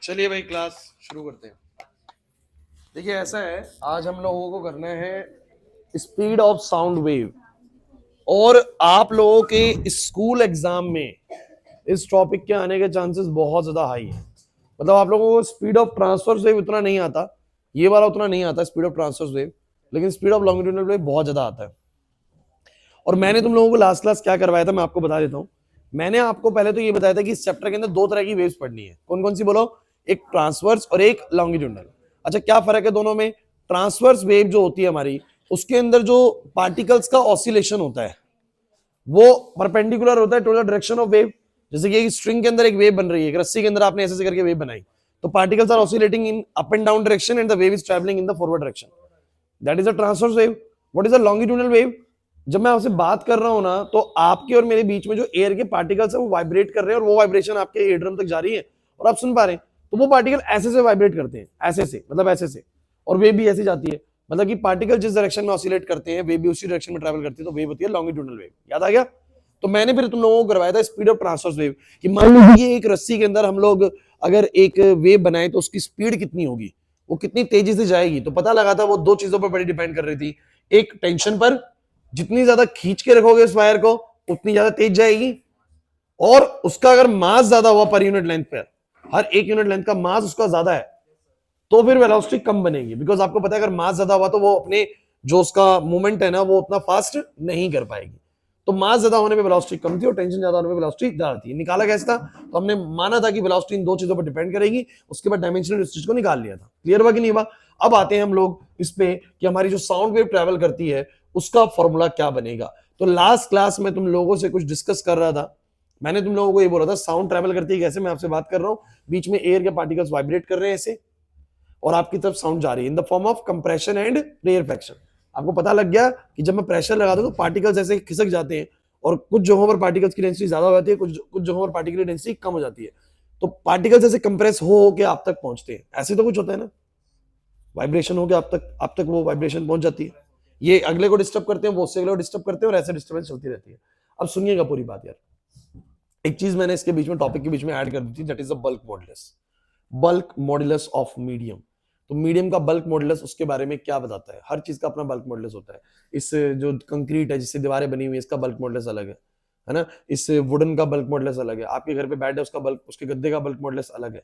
चलिए भाई क्लास शुरू करते हैं। देखिए ऐसा है, आज हम लोगों को करना है स्पीड ऑफ साउंड वेव। और आप लोगों के स्कूल एग्जाम में इस टॉपिक के आने के चांसेस बहुत ज्यादा हाई है। मतलब आप लोगों को स्पीड ऑफ ट्रांसफर वेव उतना नहीं आता, ये वाला उतना नहीं आता स्पीड ऑफ ट्रांसफर वेव, लेकिन स्पीड ऑफ लॉन्गिट्यूडनल वेव बहुत ज्यादा आता है। और मैंने तुम लोगों को लास्ट क्लास क्या करवाया था मैं आपको बता देता हूं। मैंने आपको पहले तो ये बताया था कि इस चैप्टर के अंदर दो तरह की वेव्स पढ़नी है। कौन कौन सी बोलो? एक ट्रांसवर्स और एक लॉन्गिट्यूडनल। अच्छा, क्या फर्क है दोनों में? ट्रांसवर्स वेव जो होती है हमारी, उसके अंदर जो पार्टिकल्स का ऑसिलेशन होता है वो परपेंडिकुलर होता है to the direction of wave. जैसे कि स्ट्रिंग के अंदर एक वेव बन रही है, एक रस्सी के अंदर आपने ऐसे करके वेव बनाई, तो particles are oscillating in up and down direction and the wave is travelling in the forward direction. That is a transverse wave. What is a longitudinal wave? जब मैं आपसे बात कर रहा हूं ना, तो आपके और मेरे बीच में जो एयर के पार्टिकल्स है वो वाइब्रेट कर रहे हैं, और वो वाइब्रेशन आपके एयरड्रम तक जा रही है और आप सुन पा रहे हैं। तो वो पार्टिकल ऐसे से वाइब्रेट करते हैं, ऐसे से, मतलब ऐसे से, और वेव भी ऐसी जाती है। मतलब कि पार्टिकल जिस डायरेक्शन में ऑसिलेट करते हैं, वेव भी उसी डायरेक्शन में ट्रैवल करती है, तो वेव होती है लॉन्गिट्यूडनल वेव। याद आ गया? तो मैंने फिर तुम लोगों को करवाया था स्पीड ऑफ ट्रांसवर्स वेव, कि मान लीजिए एक रस्सी के अंदर हम लोग अगर एक वेव बनाए तो उसकी स्पीड कितनी होगी, वो कितनी तेजी से जाएगी। तो पता लगा था वो दो चीजों पर बड़ी डिपेंड कर रही थी। एक टेंशन पर, जितनी ज्यादा खींच के रखोगे इस वायर को उतनी ज्यादा तेज जाएगी, और उसका अगर मास ज्यादा हुआ पर यूनिट लेंथ पर, हर एक यूनिट लेंथ का मास उसका ज्यादा है, तो फिर वेलोसिटी कम बनेगी। बिकॉज आपको पता है अगर मास ज्यादा हुआ तो वो अपने जो उसका मूवमेंट है ना वो उतना फास्ट नहीं कर पाएगी। तो मास ज्यादा होने पे वेलोसिटी कम थी और टेंशन ज्यादा होने पे वेलोसिटी ज्यादा थी। निकाला कैसे था? तो हमने माना था कि वेलोसिटी इन दो चीजों पर डिपेंड करेगी, उसके बाद डायमेंशनल डिस्टेंस को निकाल लिया था। क्लियर हुआ कि नहीं हुआ? अब आते हैं हम लोग इस पे कि हमारी जो साउंड वेव ट्रेवल करती है उसका फॉर्मूला क्या बनेगा। तो लास्ट क्लास में तुम लोगों से कुछ डिस्कस कर रहा था। मैंने तुम लोगों को ये बोला था साउंड ट्रेवल करती है कैसे। मैं आपसे बात कर रहा हूं, बीच में एयर के पार्टिकल्स वाइब्रेट कर रहे हैं ऐसे, और आपकी तरफ साउंड जा रही है in the form of compression and rarefaction. आपको पता लग गया कि जब मैं प्रेशर लगा दूं तो पार्टिकल्स ऐसे खिसक जाते हैं, और कुछ जगहों पर पार्टिकल्स की डेंसिटी ज्यादा हो जाती है, कुछ जगहों पर पार्टिकल की डेंसिटी कम हो जाती है। तो पार्टिकल्स ऐसे कंप्रेस हो के आप तक पहुंचते हैं, ऐसे तो कुछ होता है ना, वाइब्रेशन हो के आप तक वो वाइब्रेशन पहुंच जाती है। ये अगले को डिस्टर्ब करते हैं, वो उससे अगले को डिस्टर्ब करते हैं, और ऐसे डिस्टर्बेंस चलती रहती है। अब सुनिएगा पूरी बात यार। एक चीज मैंने इसके बीच में टॉपिक के बीच में ऐड कर दी थी, that is a bulk modulus. Bulk modulus of medium. तो मीडियम का बल्क मॉडुलस उसके बारे में क्या बताता है? हर चीज का अपना बल्क मॉडुलस होता है। इस जो कंक्रीट है जिससे दीवारें बनी हुई है इसका बल्क मॉडुलस अलग है ना। इस वुडन का बल्क मॉडुलस अलग है। आपके घर पे बेड है उसका बल्क, उसके गद्दे का बल्क मॉडुलस अलग है।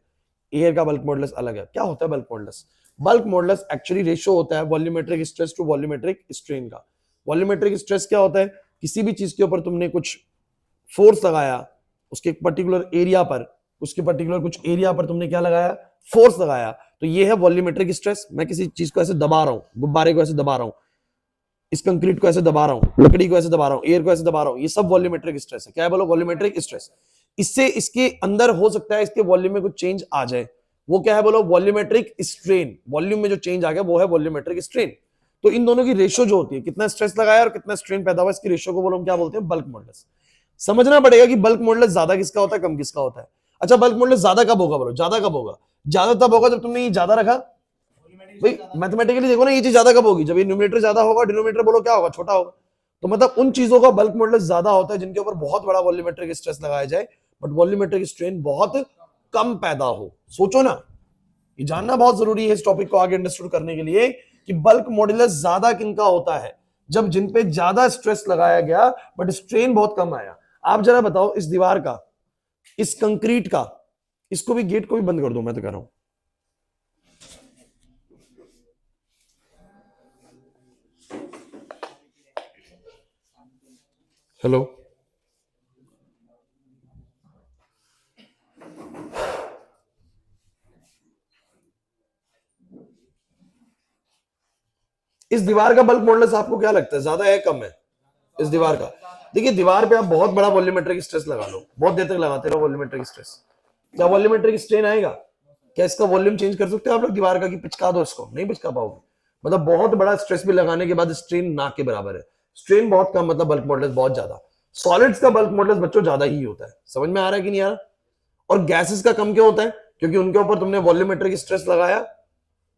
एयर का बल्क मॉडुलस अलग है। क्या होता है bulk modulus? Bulk modulus actually ratio होता है volumetric stress to volumetric strain का। वॉल्यूमेट्रिक स्ट्रेस क्या होता है? किसी भी चीज के ऊपर तुमने कुछ फोर्स लगाया, उसके पर्टिकुलर एरिया पर, उसके पर्टिकुलर कुछ एरिया पर तुमने क्या लगाया? फोर्स लगाया। तो ये है वॉल्यूमेट्रिक स्ट्रेस। मैं किसी चीज को ऐसे दबा रहा हूं, गुब्बारे को ऐसे दबा रहा हूं, इस कंक्रीट को ऐसे दबा रहा हूं, लकड़ी को ऐसे दबा रहा हूं, एयर को ऐसे दबा रहा हूं, ये सब वॉल्यूमेट्रिक स्ट्रेस है। क्या है बोलो? Volumetric stress. इससे इसके अंदर हो सकता है इसके वॉल्यूम में कुछ चेंज आ जाए, वो क्या है बोलो? Volumetric strain. वॉल्यूम में जो चेंज आ गया वो है वॉल्यूमेट्रिक स्ट्रेन। तो इन दोनों की रेशियो जो होती है, कितना स्ट्रेस लगाया और कितना स्ट्रेन पैदा हुआ, इसकी रेशियो को बोलो हम क्या बोलते हैं? Bulk modulus. समझना पड़ेगा कि बल्क मॉडुलस ज्यादा किसका होता है, कम किसका होता है। अच्छा, बल्क मॉडुलस ज्यादा कब होगा बोलो? ज्यादा कब होगा? ज्यादा तब होगा जब तुमने ये ज्यादा रखा। भाई मैथमेटिकली देखो ना, ये चीज ज्यादा कब होगी? जब ये न्यूमरेटर ज्यादा होगा, डिनोमिनेटर बोलो क्या होगा? छोटा होगा। तो मतलब उन चीजों का बल्क मॉडुलस ज्यादा होता है जिनके ऊपर बहुत बड़ा वॉल्यूमेट्रिक स्ट्रेस लगाया जाए, बट वॉल्यूमेट्रिक स्ट्रेन बहुत कम पैदा हो। सोचो ना, ये जानना बहुत जरूरी है इस टॉपिक को आगे अंडरस्टूड करने के लिए, कि बल्क मॉडुलस ज्यादा किनका होता है? जब जिन पे ज्यादा स्ट्रेस लगाया गया बट स्ट्रेन बहुत कम आया। आप जरा बताओ, इस दीवार का, इस कंक्रीट का, इसको भी, गेट को भी बंद कर दो मैं तो कह रहा हूं। हेलो, इस दीवार का बल्क मॉडुलस आपको क्या लगता है, ज्यादा है कम है? इस दीवार का, देखिए दीवार पे आप बहुत बड़ा वॉल्यूमेट्रिक स्ट्रेस लगा लो, बहुत देर तक लगाते रहो वॉल्यूमेट्रिक स्ट्रेस, क्या वॉल्यूमेट्रिक स्ट्रेन आएगा? क्या इसका वॉल्यूम चेंज कर सकते हो आप लोग दीवार का, कि पिचका दो इसको? नहीं पिचका पाओगे। मतलब बहुत बड़ा स्ट्रेस भी लगाने के बाद स्ट्रेन ना के बराबर है। स्ट्रेन बहुत कम, मतलब बल्क मॉडुलस बहुत ज्यादा। सॉलिड्स का बल्क मॉडुलस बच्चों ज्यादा ही होता है। समझ में आ रहा है कि नहीं आ रहा? और गैसेस का कम क्यों होता है? क्योंकि उनके ऊपर तुमने वॉल्यूमेट्रिक स्ट्रेस लगाया,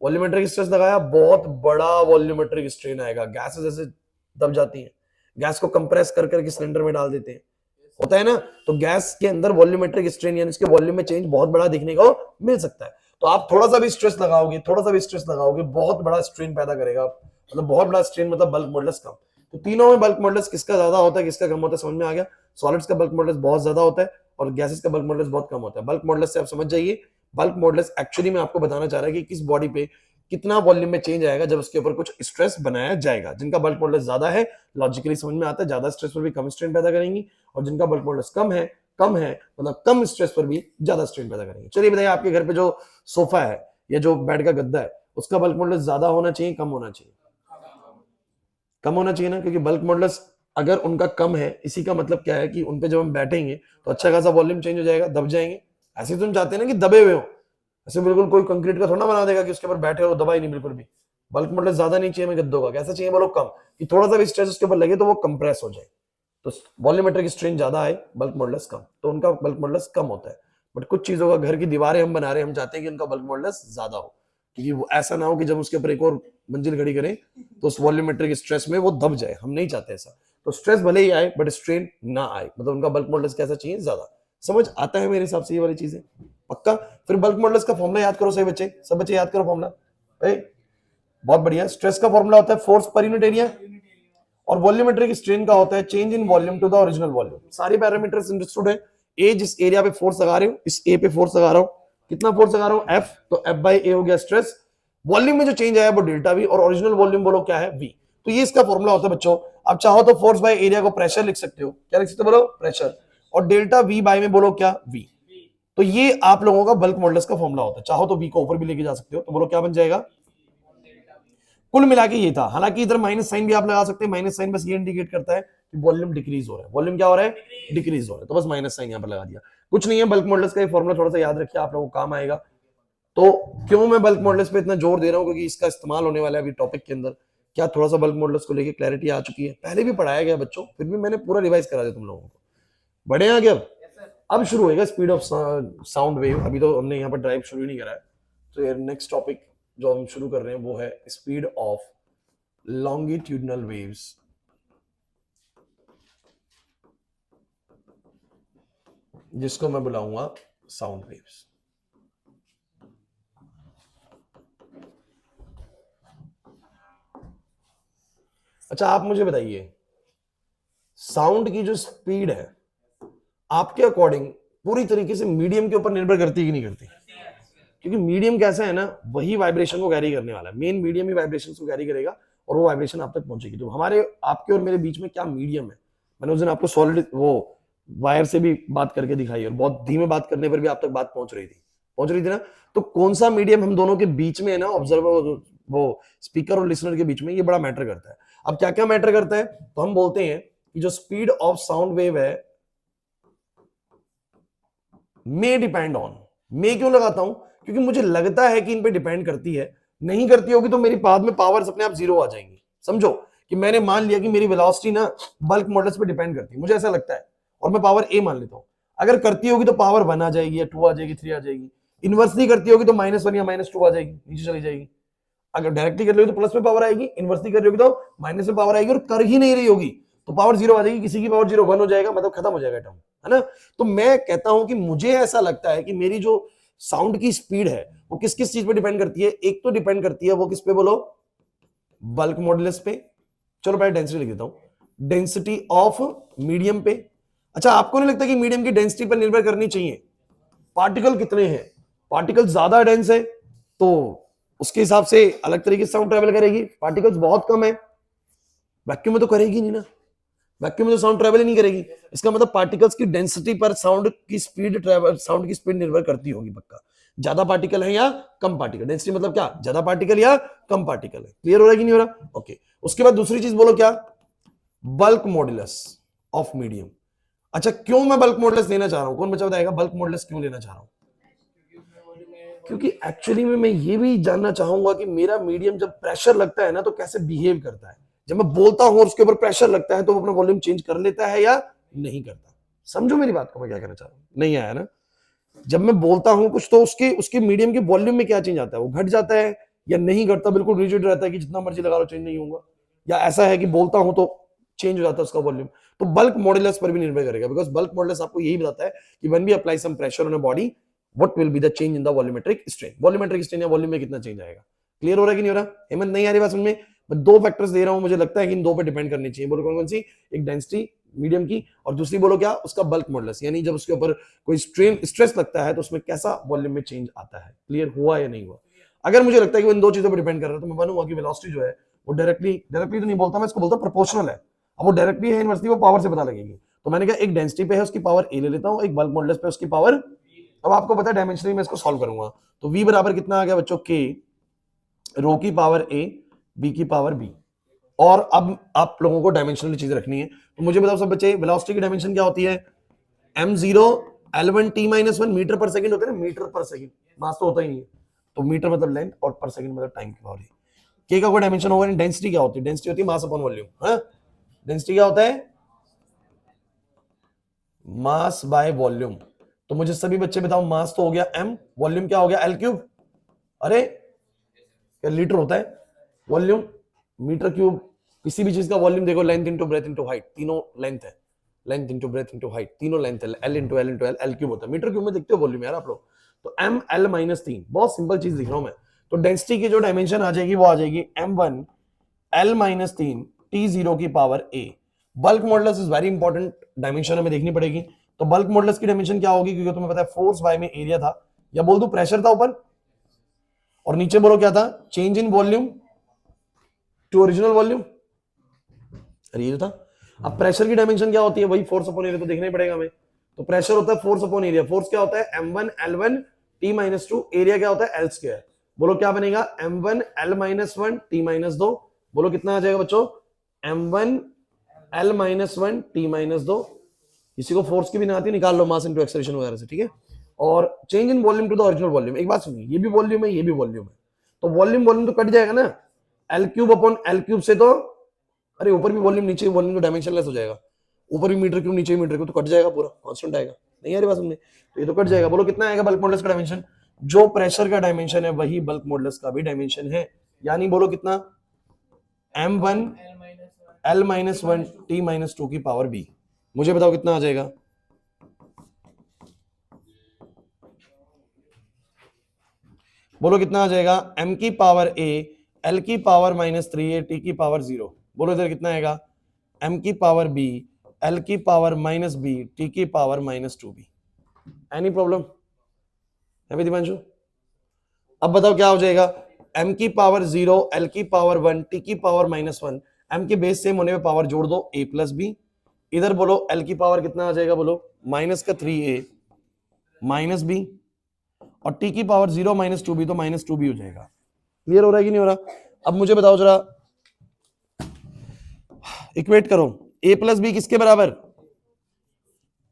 वॉल्यूमेट्रिक स्ट्रेस लगाया, बहुत बड़ा वॉल्यूमेट्रिक स्ट्रेन आएगा, गैसेस ऐसे दब जाती हैं। गैस को कंप्रेस कर करके सिलेंडर में डाल देते हैं, होता है ना। तो गैस के अंदर वॉल्यूमेट्रिक स्ट्रेन यानी इसके वॉल्यूम में चेंज बहुत बड़ा देखने को मिल सकता है। तो आप थोड़ा सा भी स्ट्रेस लगाओगे, थोड़ा सा भी स्ट्रेस लगाओगे, बहुत बड़ा स्ट्रेन पैदा करेगा, मतलब बहुत बड़ा स्ट्रेन, मतलब बल्क मॉडुलस कम। तो तीनों में बल्क मॉडुलस किसका ज्यादा होता है, किसका कम होता है, समझ में आ गया। सॉलिड्स का बल्क मॉडुलस बहुत ज्यादा होता है और गैसेस का बल्क मॉडुलस बहुत कम होता है। बल्क मॉडुलस से आप समझ जाइए, बल्क मॉडुलस एक्चुअली में आपको बताना चाह रहा है कि किस बॉडी पे कितना वॉल्यूम में चेंज आएगा जब उसके ऊपर कुछ स्ट्रेस बनाया जाएगा। जिनका बल्क मॉडुलस ज्यादा है, लॉजिकली समझ में आता है, ज्यादा स्ट्रेस पर भी कम स्ट्रेन पैदा करेंगी, और जिनका बल्क मॉडुलस कम है मतलब कम स्ट्रेस पर भी ज्यादा स्ट्रेन पैदा करेंगे। चलिए बताइए, आपके घर पे जो सोफा है या जो बेड का गद्दा है, उसका बल्क मॉडुलस ज्यादा होना चाहिए, कम होना चाहिए? कम होना चाहिए ना, क्योंकि बल्क मॉडुलस अगर उनका कम है, इसी का मतलब क्या है कि उन पे जब हम बैठेंगे तो अच्छा खासा वॉल्यूम चेंज हो जाएगा, दब जाएंगे। ऐसे तुम चाहते हैं ना कि दबे हुए हो, ऐसे बिल्कुल कोई कंक्रीट का थोड़ा बना देगा कि उसके ऊपर बैठे हो दबाई नहीं बिल्कुल भी। बल्क मॉडुलस ज्यादा नहीं चाहिए हमें गद्दों का, कैसा चाहिए बोलो, कम, कि थोड़ा सा भी स्ट्रेस उसके ऊपर लगे तो वो कंप्रेस हो जाए। तो वॉल्यूमेट्रिक स्ट्रेन ज्यादा है, बल्क मॉडुलस कम, तो उनका बल्क मॉडुलस कम होता है। बट कुछ चीजों का, घर की दीवारें हम बना रहे हैं, हम चाहते हैं कि उनका बल्क मॉडुलस ज्यादा हो, क्योंकि वो ऐसा ना हो कि जब उसके ऊपर एक और मंजिल खड़ी करें तो उस वॉल्यूमेट्रिक स्ट्रेस में वो दब जाए, हम नहीं चाहते ऐसा। तो स्ट्रेस भले ही आए बट स्ट्रेन ना आए, मतलब उनका बल्क मॉडुलस कैसा चाहिए, ज्यादा। समझ आता है मेरे हिसाब से ये वाली चीजें, पक्का? फिर बल्क मॉडुलस का फॉर्मूला याद करो, सही बच्चे, सब बच्चे याद करो फॉर्मूला। बहुत बढ़िया। स्ट्रेस का फॉर्मूला होता है फोर्स पर यूनिट एरिया, और वॉल्यूमेट्रिक स्ट्रेन का होता है change in volume to the original volume. सारे पैरामीटर्स अंडरस्टूड है। ए जिस एरिया पे फोर्स लगा रहे हो, इस ए पे फोर्स लगा रहा हूं, कितना फोर्स लगा रहा हूं, एफ, तो एफ बाई ए हो गया स्ट्रेस। वॉल्यूम में जो चेंज आया वो डेल्टा वी, और ओरिजिनल वॉल्यूम बोलो क्या है, वी। तो ये इसका फॉर्मूला होता है बच्चों। आप चाहो तो फोर्स बाय एरिया को प्रेशर लिख सकते हो, क्या लिख सकते हो बोलो, प्रेशर, और डेल्टा वी बाय में बोलो क्या, वी। तो ये आप लोगों का बल्क मॉडुलस का फॉर्मूला होता है। चाहो तो वी को ऊपर भी लेके जा सकते हो, तो बोलो क्या बन जाएगा। कुल मिला के ये था। हालांकि इधर माइनस साइन भी आप लगा सकते हैं, माइनस साइन बस ये इंडिकेट करता है कि वॉल्यूम डिक्रीज हो रहा है। वॉल्यूम क्या हो रहा है, डिक्रीज हो रहा है, तो बस माइनस साइन यहां पर लगा दिया। कुछ नहीं है, बल्क मॉडुलस का ये फॉर्मूला थोड़ा सा याद रखिए, आप लोगों को काम आएगा। तो क्यों मैं बल्क मॉडुलस पे इतना जोर दे रहा हूं, क्योंकि इसका इस्तेमाल होने वाला है अभी टॉपिक के अंदर। क्या थोड़ा सा बल्क मॉडुलस को लेके क्लैरिटी आ चुकी है? पहले भी पढ़ाया गया बच्चों, फिर भी मैंने पूरा रिवाइज करा दिया तुम लोगों को। बड़े आगे अब शुरू होगा स्पीड ऑफ साउंड वेव। अभी तो हमने यहाँ पर ड्राइव शुरू ही नहीं करा है। तो यार नेक्स्ट टॉपिक जो हम शुरू कर रहे हैं वो है स्पीड ऑफ longitudinal waves, जिसको मैं बुलाऊंगा साउंड वेव्स। अच्छा, आप मुझे बताइए, साउंड की जो स्पीड है आपके अकॉर्डिंग पूरी तरीके से मीडियम के ऊपर निर्भर करती है कि नहीं करती? क्योंकि मीडियम कैसा है ना, वही वाइब्रेशन को कैरी करने वाला है। मेन मीडियम ही वाइब्रेशन को कैरी करेगा और वो वाइब्रेशन आप तक पहुंचेगी। तो हमारे, आपके और मेरे बीच में क्या मीडियम है? मैंने उस दिन आपको सॉलिड वो वायर से भी बात करके दिखाई, और बहुत धीमे बात करने पर भी आप तक बात पहुंच रही थी ना। तो कौन सा मीडियम हम दोनों के बीच में है ना, ऑब्जर्वर, वो स्पीकर और लिसनर के बीच में, ये बड़ा मैटर करता है। अब क्या क्या मैटर करता है, तो हम बोलते हैं कि जो स्पीड ऑफ साउंड वेव है मे डिपेंड ऑन, मे क्यों लगाता हूं, क्योंकि मुझे लगता है कि इन पे डिपेंड करती है। नहीं करती होगी तो मेरी बाद में पावर्स अपने आप जीरो आ जाएंगी। समझो कि मैंने मान लिया कि मेरी वेलोसिटी ना बल्क मॉडल्स पे डिपेंड करती है, मुझे ऐसा लगता है, और मैं पावर ए मान लेता हूं। अगर करती होगी तो पावर 1 आ जाएगी या 2 आ जाएगी, 3 आ जाएगी। इनवर्सली करती होगी तो -1 या -2 आ जाएगी, नीचे चली जाएगी। अगर डायरेक्टली कर रही होगी तो प्लस में पावर आएगी, इनवर्सली कर रही होगी तो माइनस में पावर आएगी, और कर ही नहीं रही होगी तो पावर जीरो आ जाएगी। किसी की पावर जीरो 1 हो जाएगा, मतलब खत्म हो जाएगा टर्म, है ना। तो मैं कहता हूं कि मुझे ऐसा लगता है कि मेरी जो साउंड की स्पीड है वो किस किस चीज पे डिपेंड करती है। एक तो डिपेंड करती है वो किस पे बोलो, बल्क मॉडुलस पे। चलो पहले डेंसिटी लिख देता हूं, डेंसिटी ऑफ मीडियम पे। अच्छा, आपको नहीं लगता कि मीडियम की डेंसिटी पर निर्भर करनी चाहिए? पार्टिकल कितने हैं, पार्टिकल ज्यादा डेंस है तो उसके हिसाब से अलग तरीके से साउंड ट्रेवल करेगी। पार्टिकल्स बहुत कम है, वैक्यूम में तो करेगी नहीं ना, वैक्यूम में तो साउंड ट्रेवल ही नहीं करेगी। इसका मतलब पार्टिकल्स की डेंसिटी पर साउंड की स्पीड ट्रेवल, साउंड की स्पीड निर्भर करती होगी पक्का। ज्यादा पार्टिकल है या कम पार्टिकल, डेंसिटी मतलब क्या, ज्यादा पार्टिकल या कम पार्टिकल है। क्लियर हो रहा है कि नहीं हो रहा? ओके। उसके बाद दूसरी चीज बोलो क्या, बल्क मॉडुलस ऑफ मीडियम। अच्छा, क्यों मैं बल्क मॉडुलस लेना चाह रहा हूं, कौन बचा बताएगा बल्क मॉडुलस क्यों लेना चाह रहा हूं? क्योंकि एक्चुअली में मैं ये भी जानना चाहूंगा कि मेरा मीडियम जब प्रेशर लगता है ना तो कैसे बिहेव करता है। जब मैं बोलता हूं और उसके ऊपर प्रेशर लगता है तो वो अपना वॉल्यूम चेंज कर लेता है या नहीं करता। समझो मेरी बात को, मैं क्या कहना चाह रहा हूं, नहीं आया ना। जब मैं बोलता हूं कुछ तो उसके उसके मीडियम के वॉल्यूम में क्या चेंज आता है, वो घट जाता है या नहीं घटता, बिल्कुल रिजिड रहता है कि जितना मर्जी लगा लो चेंज नहीं होगा, या ऐसा है कि बोलता हूं तो चेंज हो जाता है उसका वॉल्यूम। तो बल्क मॉडुलस पर भी निर्भर करेगा, बिकॉज बल्क मॉडुलस आपको यही बताता है कि when we apply some pressure on a body what will be the change in the volumetric strain. Volumetric strain या वॉल्यूम में कितना चेंज आएगा। क्लियर हो रहा है कि नहीं हो रहा? हेमंत नहीं आ रही बात समझ में? मैं दो फैक्टर्स दे रहा हूं, मुझे लगता है कि इन दो पे डिपेंड करनी चाहिए। बोलो कौन कौन सी? एक डेंसिटी मीडियम की, और दूसरी बोलो क्या, उसका बल्क मॉडुलस, यानी जब उसके ऊपर कोई स्ट्रेन स्ट्रेस लगता है तो उसमें कैसा वॉल्यूम में चेंज आता है। क्लियर हुआ या नहीं हुआ? अगर मुझे लगता है कि वो इन दो चीजों पर डिपेंड कर रहा है तो मैं मानूंगा कि वेलोसिटी जो है वो डायरेक्टली तो नहीं बोलता मैं, इसको बोलता प्रोपोर्शनल है। अब वो डायरेक्टली है इनवर्सली, वो पावर से पता लगेगी। तो मैंने कहा एक डेंसिटी पे है उसकी पावर ए ले लेता हूं, एक बल्क मॉडुलस पे उसकी पावर। अब आपको पता है डायमेंशनली मैं इसको सॉल्व करूंगा, तो v बराबर कितना आ गया बच्चों, k रो की पावर a b की पावर b। और अब आप लोगों को डायमेंशनल चीज रखनी है, तो मुझे बताओ सब बच्चे, वेलोसिटी की डायमेंशन क्या होती है? m0 l1 t-1 मीटर पर सेकंड होता है ना, मीटर पर सेकंड, मास तो होता ही नहीं है, तो मीटर मतलब लेंथ और पर सेकंड मतलब टाइम की पावर। k का कोई डायमेंशन होगा नहीं। डेंसिटी क्या होती है? डेंसिटी होती है मास अपॉन वॉल्यूम। हाँ, डेंसिटी क्या होता है? Mass by volume. तो मुझे सभी बच्चे बताओ, मास तो हो गया m, वॉल्यूम क्या हो गया l क्यूब। अरे क्या लीटर होता है वॉल्यूम? Metre cube. किसी भी चीज का वॉल्यूम देखो, length into breadth into height, तीनों लेंथ है, length into breadth into height, तीनों लेंथ है, L into L into L, L cube होता है। मीटर क्यूब में देखते हो वॉल्यूम यार आप लोग। तो एम एल माइनस 3, बहुत सिंपल चीज लिख रहा हूं मैं। तो डेंसिटी की जो डायमेंशन आ जाएगी वो आ जाएगी m1 l माइनस 3 t0 की power a। Bulk modulus is very important, dimension हमें देखनी पड़ेगी। तो बल्क मॉडुलस की डायमेंशन क्या होगी, क्योंकि तुम्हें पता है फोर्स बाय में एरिया था, या बोल दूं प्रेशर था ऊपर, और नीचे बोलो क्या था, change in volume to original volume. अरे ये था। अब प्रेशर की डायमेंशन क्या होती है, वही फोर्स अपॉन एरिया, तो देखना ही पड़ेगा हमें। तो प्रेशर होता है फोर्स अपॉन एरिया। फोर्स क्या होता है? m1 l1 t-2। एरिया क्या होता है? l square. बोलो क्या बनेगा? m1 l-1 t-2। बोलो कितना आ जाएगा बच्चों? m1 l-1 t-2। किसी को फोर्स की भी ना आती, निकाल लो मास इनटू एक्सेलरेशन वगैरह से, ठीक है। और change in volume to the original volume. एक बात सुनिए, ये भी वॉल्यूम है, ये भी वॉल्यूम है, तो वॉल्यूम वॉल्यूम तो कट जाएगा ना, L cube upon L cube से। तो अरे ऊपर भी वॉल्यूम नीचे वॉल्यूम, तो डायमेंशन लेस हो जाएगा। ऊपर भी मीटर क्यूब नीचे भी मीटर क्यूब, तो कट जाएगा, पूरा कांस्टेंट आएगा। नहीं आ रही बात समझे? तो ये तो कट जाएगा। बोलो कितना आएगा बल्क मॉडुलस का डायमेंशन? जो प्रेशर का डायमेंशन है वही बल्क मॉडुलस का भी डायमेंशन है, यानी बोलो कितना, m1 l-1 t-2 की पावर b। मुझे बताओ कितना आ जाएगा? बोलो कितना आ जाएगा? m की पावर a l की पावर -3a t की पावर 0। बोलो इधर कितना आएगा? m की पावर b l की पावर -b t की पावर -2b। एनी प्रॉब्लम है दिवांशु? अब बताओ क्या हो जाएगा? m की पावर 0 l की पावर 1 t की पावर -1। m के बेस सेम होने पे पावर जोड़ दो, a प्लस b। इधर बोलो l की पावर कितना आ जाएगा? बोलो माइनस का 3a माइनस b, और t की पावर 0 -2b, तो -2b हो जाएगा। क्लियर हो रहा है कि नहीं हो रहा? अब मुझे बताओ जरा, इक्वेट करो, a प्लस बी किसके बराबर?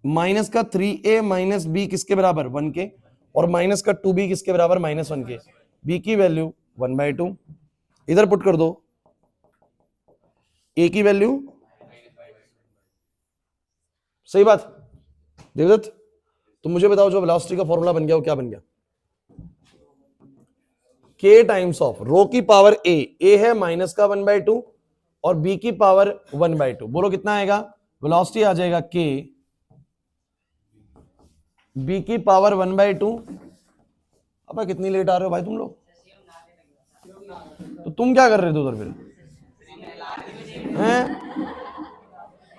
माइनस का 3a माइनस बी किसके बराबर? 1 के। और माइनस का 2b किसके बराबर? -1 के। b की वैल्यू 1/2, इधर पुट कर दो, a की वैल्यू, सही बात देवदत्त? तो मुझे बताओ जो वेलोसिटी का फॉर्मूला बन गया वो क्या बन गया? k टाइम्स ऑफ रो की पावर a है माइनस का 1/2 और b की पावर 1/2। बोलो कितना आएगा? वेलोसिटी आ जाएगा k b की पावर 1/2। अब कितनी लेट आ रहे हो भाई तुम लोग? तो तुम क्या कर रहे थे उधर फिर? हैं?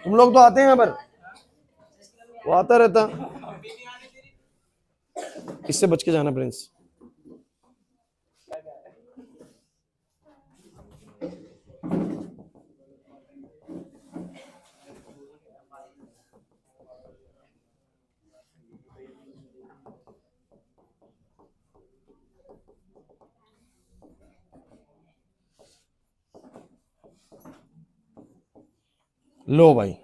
तुम लोग तो आते हैं यहाँ पर, वो आता रहता। इससे बच के जाना प्रिंस। लो भाई,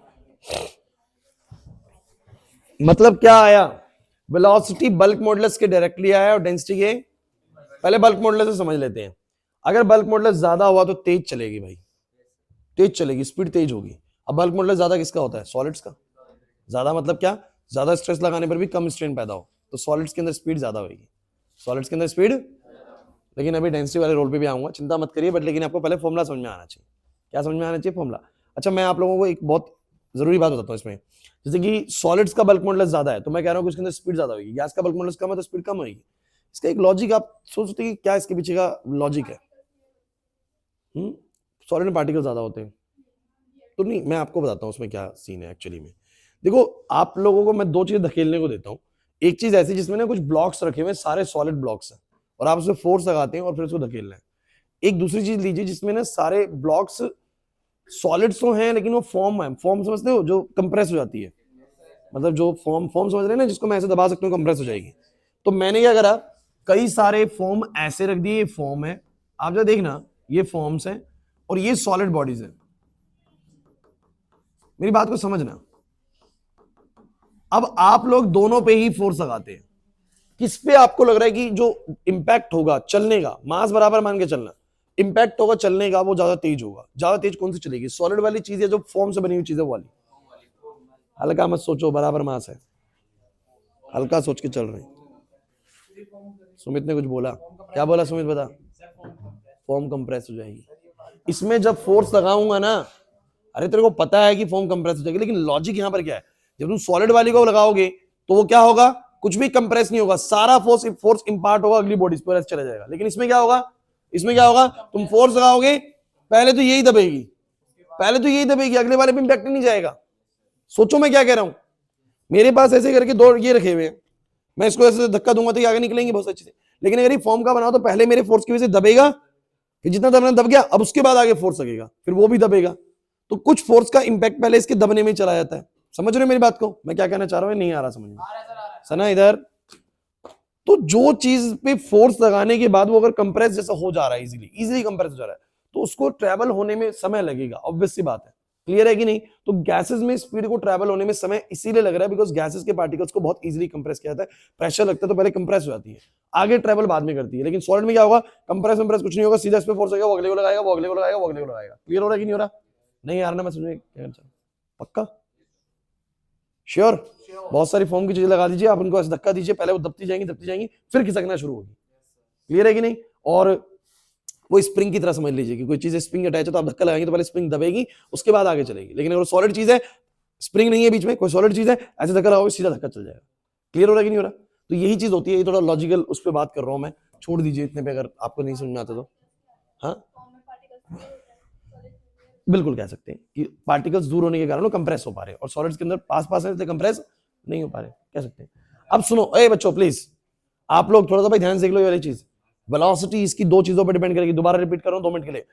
मतलब क्या आया? वेलोसिटी बल्क मॉडुलस के डायरेक्टली आया और डेंसिटी के, पहले बल्क मॉडुलस से समझ लेते हैं। अगर बल्क मॉडुलस ज्यादा हुआ तो तेज चलेगी भाई, तेज चलेगी, स्पीड तेज होगी। अब बल्क मॉडुलस ज्यादा किसका होता है? सॉलिड्स का। ज्यादा मतलब क्या? ज्यादा स्ट्रेस लगाने पर भी कम स्ट्रेन पैदा हो, तो सॉलिड्स के अंदर स्पीड ज्यादा होगी, सॉलिड्स के अंदर स्पीड। लेकिन अभी डेंसिटी वाले रोल पे भी आऊंगा, चिंता मत करिए, बट लेकिन आपको पहले फॉर्मुला समझ में आना चाहिए। क्या समझ में आना चाहिए? फॉर्मुला। अच्छा मैं आप लोगों को एक बहुत जरूरी बात बताता हूँ इसमें, जैसे कि सॉलिड्स का बल्क मॉडुलस ज्यादा है तो मैं कह रहा हूँ कि उसके अंदर स्पीड ज्यादा होगी, गैस का बल्क मॉडुलस कम है तो स्पीड कम होगी। इसका एक लॉजिक आप सोचते हैं कि क्या इसके पीछे का लॉजिक है? सॉलिड में पार्टिकल ज्यादा होते हैं तो नहीं, मैं आपको बताता हूँ उसमें क्या सीन है एक्चुअली में। देखो आप लोगों को मैं दो चीजें धकेलने को देता हूँ। एक चीज ऐसी जिसमें ना कुछ ब्लॉक्स रखे हुए सारे सॉलिड ब्लॉक्स हैं और आप उसमें फोर्स लगाते हैं और फिर उसको धकेलना है। एक दूसरी चीज लीजिए जिसमें ना सारे ब्लॉक्स सॉलिड्स तो हैं लेकिन वो फॉर्म है, फॉर्म समझते हो जो कंप्रेस हो जाती है, मतलब जो फॉर्म फॉर्म समझ रहे हैं ना, जिसको मैं ऐसे दबा सकता हूँ कंप्रेस हो जाएगी। तो मैंने क्या करा, कई सारे फॉर्म ऐसे रख दिए, ये फॉर्म है, आप जो देखना ये फॉर्म्स हैं और ये सॉलिड बॉडीज हैं। मेरी बात को समझना। अब आप लोग दोनों पे ही फोर्स लगाते हैं, किस पे आपको लग रहा है कि जो इंपैक्ट होगा चलने का, मास बराबर मान के चलना, इंपैक्ट होगा चलने का वो ज्यादा तेज होगा। ज्यादा तेज कौन सी चलेगी? सॉलिड वाली चीज है जो फॉर्म से बनी हुई चीज है वाली। हल्का मत सोचो, बराबर मास है, हल्का सोच के चल रहे हैं। सुमित ने कुछ बोला, क्या बोला सुमित बता? फॉर्म कंप्रेस हो जाएगी। इसमें जब फोर्स लगाऊंगा ना, अरे तेरे को पता है कि फॉर्म कंप्रेस हो जाएगी, लेकिन लॉजिक यहां पर क्या है, जब तुम सॉलिड वाली को लगाओगे तो वो क्या होगा, कुछ भी कंप्रेस नहीं होगा, सारा फोर्स फोर्स इंपार्ट होगा अगली बॉडीज पर, चला जाएगा। लेकिन इसमें क्या होगा, इसमें क्या होगा, तुम फोर्स लगाओगे पहले तो यही दबेगी, पहले तो यही दबेगी, अगले वाले पे इंपैक्ट नहीं जाएगा। सोचो मैं क्या कह रहा हूं। मेरे पास ऐसे करके दो ये रखे हुए हैं, मैं इसको ऐसे धक्का दूंगा तो ये आगे निकलेंगे बहुत अच्छे से, लेकिन अगर ये फॉर्म का बनाओ तो पहले मेरे फोर्स की वजह से दबेगा, फिर जितना दबना दब गया, अब उसके बाद आगे फोर्स लगेगा, फिर वो भी दबेगा। तो कुछ फोर्स का इंपैक्ट पहले इसके दबने में चला जाता है। समझ रहे हो मेरी बात को, मैं क्या कहना चाह रहा हूं? नहीं आ रहा समझ में? सना इधर। तो जो चीज पे फोर्स लगाने के बाद वो अगर कंप्रेस जैसा हो जा रहा है, इजीली कंप्रेस हो जा रहा है, तो उसको ट्रेवल होने में समय लगेगा, ऑब्वियस सी बात है। क्लियर है कि नहीं? तो गैसेस में स्पीड को ट्रैवल होने में समय इसीलिए लग रहा है बिकॉज गैसेस के पार्टिकल्स को बहुत इजीली कंप्रेस किया जाता है, प्रेशर लगता है तो पहले कंप्रेस हो जाती है, आगे ट्रैवल बाद में करती है। लेकिन सॉलिड में क्या होगा, कंप्रेस कुछ नहीं होगा, सीधा इस पे फोर्स लगेगा, वो अगले को लगाएगा, वो अगले को लगाएगा, वो अगले को लगाएगा। क्लियर हो रहा है कि नहीं हो रहा? नहीं यार ना, मैं समझ पक्का श्योर? बहुत सारी फॉर्म की चीजें लगा दीजिए, आप उनको ऐसे धक्का दीजिए, पहले वो दबती जाएंगी फिर खिसकना शुरू होगी। क्लियर है कि नहीं? और वो स्प्रिंग की तरह समझ लीजिए कि कोई चीज स्प्रिंग अटैच है तो आप धक्का लगाएंगे तो पहले स्प्रिंग दबेगी, उसके बाद आगे चलेगी। लेकिन अगर सॉलिड चीज है, स्प्रिंग नहीं है बीच में, कोई सॉलिड चीज है, ऐसे धक्का लगाओगे सीधा धक्का चल जाएगा। क्लियर हो रहा है कि नहीं हो रहा? तो यही चीज होती है, ये थोड़ा लॉजिकल उस पर बात कर रहा हूं मैं, छोड़ दीजिए इतने पे अगर आपको नहीं समझ में आता तो। हाँ बिल्कुल कह सकते हैं कि पार्टिकल्स दूर होने के कारण वो कंप्रेस हो पा रहे हैं, और सॉलिड्स के अंदर पास पास है इसलिए कंप्रेस नहीं हो पा रहे, कह सकते हैं। अब सुनो ए बच्चों प्लीज, आप लोग थोड़ा सा भाई ध्यान से देख लो ये वाली चीज। वेलोसिटी इसकी दो चीजों पर डिपेंड करेगी, दोबारा रिपीट कर रहा हूं 2 मिनट के लिए।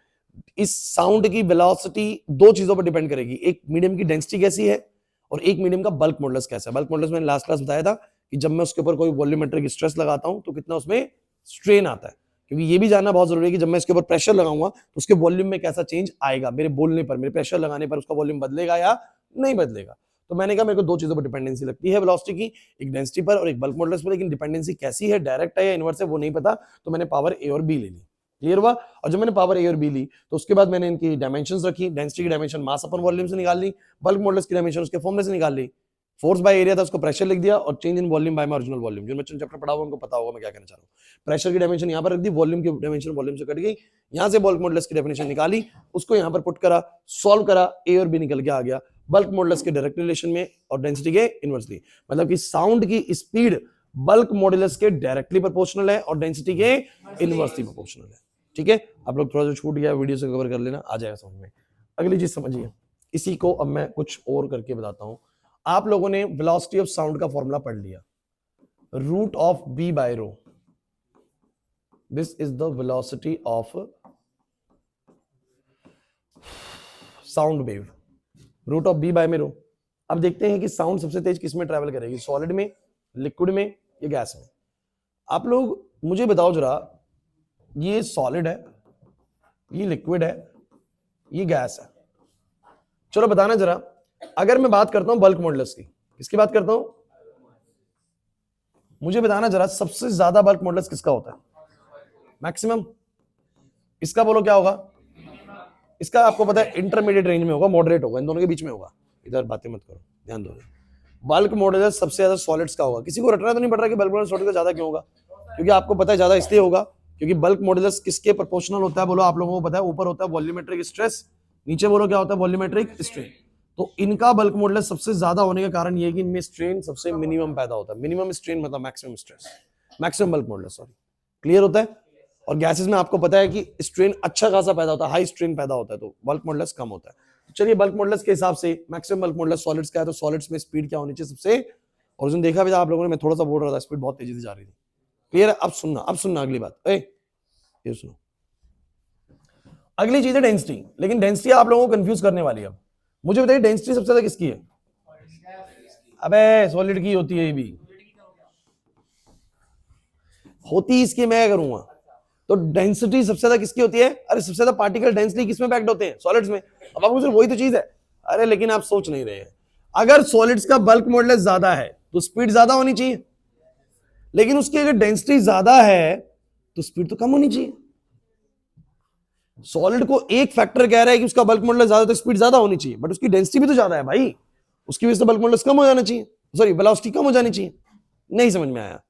इस साउंड की वेलोसिटी दो चीजों पर डिपेंड करेगी, एक मीडियम की डेंसिटी कैसी है और एक मीडियम का बल्क मॉडुलस कैसा है। बल्क मॉडुलस मैंने लास्ट क्लास बताया था कि जब मैं उसके ऊपर कोई वॉल्यूमेट्रिक स्ट्रेस लगाता हूं तो कितना उसमें स्ट्रेन आता है, क्योंकि ये भी जानना बहुत जरूरी है कि जब मैं इसके ऊपर प्रेशर लगाऊंगा तो उसके वॉल्यूम में कैसा चेंज आएगा, मेरे बोलने पर, मेरे प्रेशर लगाने पर उसका वॉल्यूम बदलेगा या नहीं बदलेगा। तो मैंने कहा मेरे को दो चीजों पर डिपेंडेंसी लगती है वेलोसिटी की, एक डेंसिटी पर और एक बल्क मॉडुलस पर, लेकिन डिपेंडेंसी कैसी है, डायरेक्ट है या इनवर्स है वो नहीं पता, तो मैंने पावर ए और बी ले ली। क्लियर हुआ? और जब मैंने पावर ए और बी ली तो उसके बाद मैंने इनकी डायमेंशंस रखी, डेंसिटी की डायमेंशन मास अपन वॉल्यूम से निकाल ली, बल्क मॉडुलस की डायमेंशन उसके फॉर्मूले से निकाल ली, फोर्स बाय एरिया था उसको प्रेशर लिख दिया, और change in volume by original volume, जो बच्चों ने चैप्टर पढ़ा होगा उनको पता होगा मैं क्या कहना चाह रहा हूं। प्रेशर की डायमेंशन यहां पर रख दी, वॉल्यूम की डायमेंशन वॉल्यूम से कट गई, यहां से बल्क मॉडुलस की डेफिनेशन निकाली, उसको यहां पर पुट करा, सॉल्व करा, ए और बी निकल के आ गया बल्क मॉडुलस के डायरेक्ट रिलेशन में और डेंसिटी के इनवर्सली। मतलब कि साउंड की स्पीड बल्क मॉडुलस के डायरेक्टली प्रोपोर्शनल है और डेंसिटी के इनवर्सली प्रोपोर्शनल है। ठीक है, आप लोग थोड़ा सा छूट गया वीडियो से कवर कर लेना, आ जाएगा समझ में। अगली चीज समझिए, इसी को अब मैं कुछ और करके बताता हूं। आप लोगों ने वेलोसिटी ऑफ साउंड का फॉर्मूला पढ़ लिया, root of B by rho, this is the velocity of sound wave, root of B by में रो। अब देखते हैं कि साउंड सबसे तेज किस में ट्रैवल करेगी, सॉलिड में, लिक्विड में या गैस में। आप लोग मुझे बताओ जरा, ये सॉलिड है, ये लिक्विड है, ये गैस है, चलो बताना जरा। अगर मैं बात करता हूं बल्क मॉडुलस की, किसकी बात करता हूं, मुझे बताना जरा सबसे ज्यादा बल्क मॉडुलस किसका होता है, मैक्सिमम? इसका बोलो क्या होगा? इसका आपको पता है इंटरमीडिएट रेंज में होगा, मॉडरेट होगा, इन दोनों के बीच में होगा। इधर बातें मत करो, ध्यान दो। बल्क मॉडुलस सबसे ज्यादा सॉलिड्स का होगा। किसी को रटना तो नहीं पड़ रहा कि बल्क मॉडुलस सॉलिड का ज्यादा क्यों होगा, क्योंकि आपको पता है ज्यादा इसलिए होगा क्योंकि बल्क मॉडुलस किसके प्रोपोर्शनल होता है, बोलो आप लोगों को पता है, ऊपर होता है वॉल्यूमेट्रिक स्ट्रेस, नीचे बोलो क्या होता है, वॉल्यूमेट्रिक स्ट्रेन। तो इनका बल्क मॉडुलस सबसे ज्यादा होने का कारण ये है कि इनमें स्ट्रेन सबसे मिनिमम पैदा होता है। मिनिमम स्ट्रेन मतलब maximum stress, maximum bulk modulus, sorry. Clear होता है? और गैसेस में आपको पता है कि स्ट्रेन अच्छा खासा पैदा होता है, हाई स्ट्रेन पैदा होता है, तो बल्क मॉडुलस कम होता है। तो चलिए बल्क मॉडुलस के हिसाब से मैक्सिमम बल्क मॉडुलस सॉलिड्स का है, तो सॉलिड्स में स्पीड क्या होनी चाहिए सबसे, और उसने देखा भी था आप लोगों ने, मैं थोड़ा सा बोल रहा था, स्पीड बहुत तेजी से जा रही थी। क्लियर है? अब सुनना अगली बात, ये सुनो। अगली चीज है डेंसिटी, लेकिन डेंसिटी आप लोगों को कंफ्यूज करने वाली है। अब मुझे बताइए डेंसिटी सबसे ज्यादा किसकी है? अबे सॉलिड की होती है, ये भी होती इसकी, मैं करूंगा। तो डेंसिटी सबसे ज्यादा किसकी होती है? अरे सबसे ज्यादा पार्टिकल डेंसिटी किसमें पैक्ड होते हैं? सॉलिड्स में। अब आपको वही तो चीज है। अरे लेकिन आप सोच नहीं रहे हैं, अगर सॉलिड्स का बल्क मॉडुलस ज्यादा है तो स्पीड ज्यादा होनी चाहिए, लेकिन उसकी अगर डेंसिटी ज्यादा है तो स्पीड तो कम होनी चाहिए। सॉलिड को एक फैक्टर कह रहा है कि उसका बल्क मॉडुलस ज्यादा तो स्पीड ज्यादा होनी चाहिए, बट उसकी डेंसिटी भी तो ज्यादा है भाई, उसकी वजह से बल्क मॉडुलस कम हो जाना चाहिए, सॉरी वेलोसिटी कम हो जानी चाहिए। नहीं समझ में आया?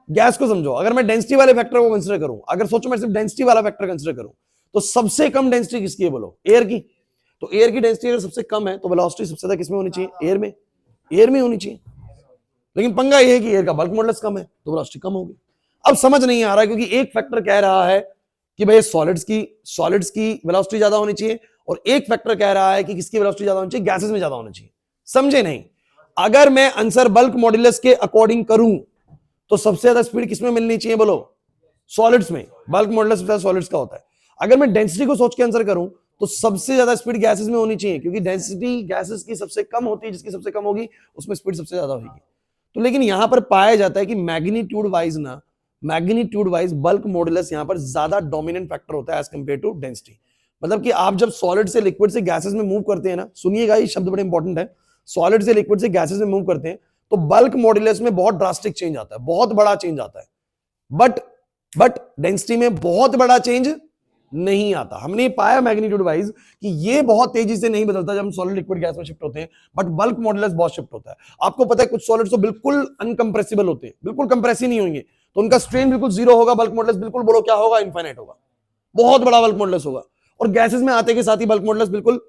गैस को समझो, अगर मैं डेंसिटी वाले फैक्टर को कंसीडर करूं, अगर सोचो मैं सिर्फ डेंसिटी वाला फैक्टर कंसीडर करूं, तो सबसे कम डेंसिटी किसकी है बोलो? एयर की। तो एयर की डेंसिटी अगर सबसे कम है तो वेलोसिटी सबसे ज्यादा किसमें होनी चाहिए? एयर में। एयर में होनी चाहिए। लेकिन पंगा ये है कि एयर का बल्क मॉडुलस कम है तो वेलोसिटी कम होगी। अब समझ नहीं आ रहा, क्योंकि एक फैक्टर कह रहा है कि भाई सॉलिड्स की वेलोसिटी ज्यादा होनी चाहिए, और एक फैक्टर कह रहा है कि किसकी वेलोसिटी ज्यादा होनी चाहिए? गैसेस में ज्यादा होनी चाहिए। समझे नहीं? अगर मैं आंसर बल्क मॉडुलस के अकॉर्डिंग करूं तो सबसे ज्यादा स्पीड किसमें मिलनी चाहिए बोलो? सॉलिड्स में। बल्क मॉडुलस सबसे ज्यादा सॉलिड्स का होता है। अगर मैं डेंसिटी को सोच के आंसर करूं तो सबसे ज्यादा स्पीड गैसेस में होनी चाहिए, क्योंकि डेंसिटी गैसेस की सबसे कम होती है, जिसकी सबसे कम होगी उसमें स्पीड सबसे ज्यादा होगी। तो लेकिन यहां पर पाया जाता है कि मैग्नीट्यूड वाइज बल्क मॉडुलस यहां पर ज्यादा डोमिनेंट फैक्टर होता है एज कंपेयर टू डेंसिटी। मतलब कि आप जब सॉलिड से लिक्विड से गैसेस में मूव करते हैं ना, सुनिएगा ये शब्द बड़े इंपॉर्टेंट है, सॉलिड से लिक्विड से गैसेस में मूव करते हैं तो बल्क मॉडुलस में बहुत ड्रास्टिक चेंज आता है, बहुत बड़ा चेंज आता है, बट डेंसिटी में बहुत बड़ा चेंज नहीं आता। हमने पाया मैग्नीट्यूड वाइज कि ये बहुत तेजी से नहीं बदलता जब हम सॉलिड लिक्विड गैस में शिफ्ट होते हैं, बट बल्क मॉडुलस बहुत शिफ्ट होता है। आपको पता है कुछ सॉलिड्स तो बिल्कुल अनकंप्रेसिबल होते हैं, बिल्कुल कंप्रेस ही नहीं होंगे, तो उनका स्ट्रेन बिल्कुल जीरो होगा, बल्क मॉडुलस बिल्कुल बोलो क्या होगा? इनफाइनाइट होगा, बहुत बड़ा बल्क मॉडुलस होगा। और गैसेस में आते के साथ ही बल्क मॉडुलस बिल्कुल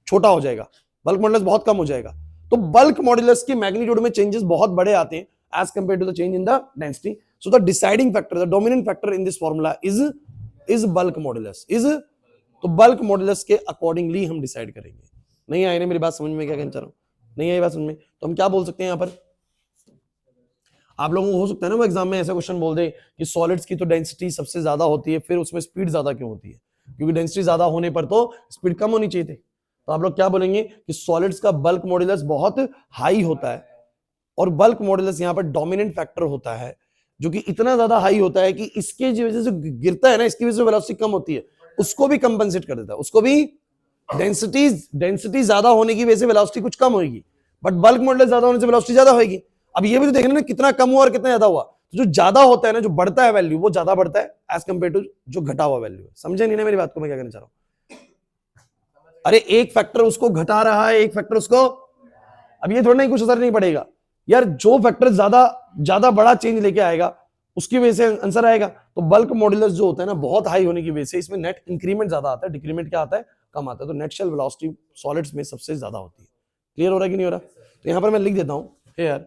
छोटा हो जाएगा, बल्क मॉडुलस बहुत कम हो जाएगा। तो बल्क मॉडुलस की मैग्नीट्यूड में चेंजेस बहुत बड़े आते हैं as compare to the change in the density. So the deciding factor, the dominant factor in this formula is bulk modulus, तो बल्क मॉडुलस के अकॉर्डिंगली हम डिसाइड करेंगे। नहीं आई ना मेरी बात समझ में? क्या कहना चाह रहा हूं? नहीं आई बात समझ में? तो हम क्या बोल सकते हैं यहां पर? आप लोगों को हो सकता है ना वो एग्जाम में ऐसा क्वेश्चन बोल दे कि सॉलिड्स की तो डेंसिटी सबसे ज्यादा होती है, फिर उसमें स्पीड ज्यादा क्यों होती है? क्योंकि डेंसिटी ज्यादा होने पर तो स्पीड कम होनी चाहिए थी। तो आप लोग क्या बोलेंगे कि सॉलिड्स का बल्क मॉडुलस बहुत हाई होता है, और बल्क मॉडुलस यहां पर डोमिनेंट फैक्टर होता है, जो कि इतना ज्यादा हाई होता है कि इसके वजह से गिरता है ना, इसकी वजह से वेलोसिटी कम होती है, उसको भी कंपनसेट कर देता है, उसको भी डेंसिटी ज्यादा होने की वजह से वेलोसिटी कुछ कम होगी, बट बल्क मॉडुलस ज्यादा होने से वेलोसिटी ज्यादा होगी। अब ये भी तो देखना ना कितना कम हुआ और कितना ज्यादा हुआ। तो जो ज्यादा होता है ना, जो बढ़ता है वैल्यू, वो ज्यादा बढ़ता है एज कंपेयर टू जो घटा हुआ वैल्यू है। समझे नहीं ना मेरी बात को मैं क्या कहना चाह रहा हूं? अरे एक फैक्टर उसको घटा रहा है, एक फैक्टर उसको, अब ये थोड़ा ही कुछ असर नहीं पड़ेगा यार, जो फैक्टर ज्यादा ज्यादा बड़ा चेंज लेके आएगा उसकी वजह से आंसर आएगा। तो बल्क मॉडुलस जो होता है ना बहुत हाई होने की वजह से इसमें नेट इंक्रीमेंट ज्यादा आता है, डिक्रीमेंट क्या आता है? कम आता है। तो नेट शेल वेलोसिटी सॉलिड्स में सबसे ज्यादा होती है। क्लियर हो रहा है कि नहीं हो रहा? तो यहां पर मैं लिख देता हूं here,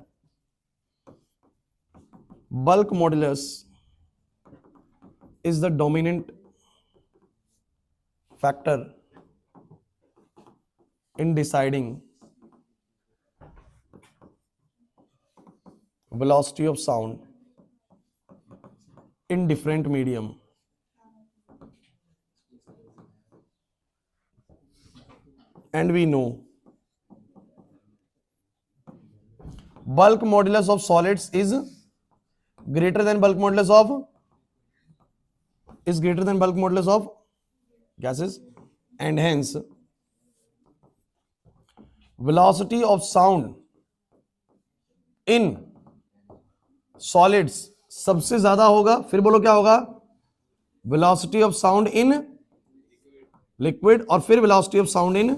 bulk modulus is the dominant factor in deciding velocity of sound in different medium, and we know bulk modulus of solids is greater than bulk modulus of gases, and hence velocity of sound in solids सबसे ज्यादा होगा। फिर बोलो क्या होगा? velocity of sound in liquid, और फिर velocity of sound in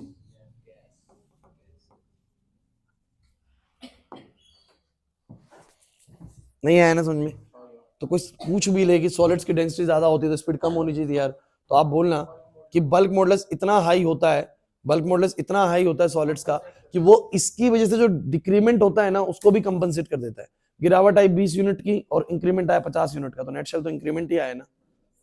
नहीं आया ना समझ में? तो कुछ पूछ भी ले कि सॉलिड्स की डेंसिटी ज्यादा होती है तो स्पीड कम होनी चाहिए यार, तो आप बोलना कि बल्क मॉडुलस इतना हाई होता है, बल्क मॉडुलस इतना हाई होता है सॉलिड्स का कि वो इसकी वजह से जो डिक्रीमेंट होता है ना उसको भी कंपनसेट कर देता है। गिरावट आई 20 यूनिट की और इंक्रीमेंट आया 50 यूनिट का, तो नेट शेल तो इंक्रीमेंट ही आया ना,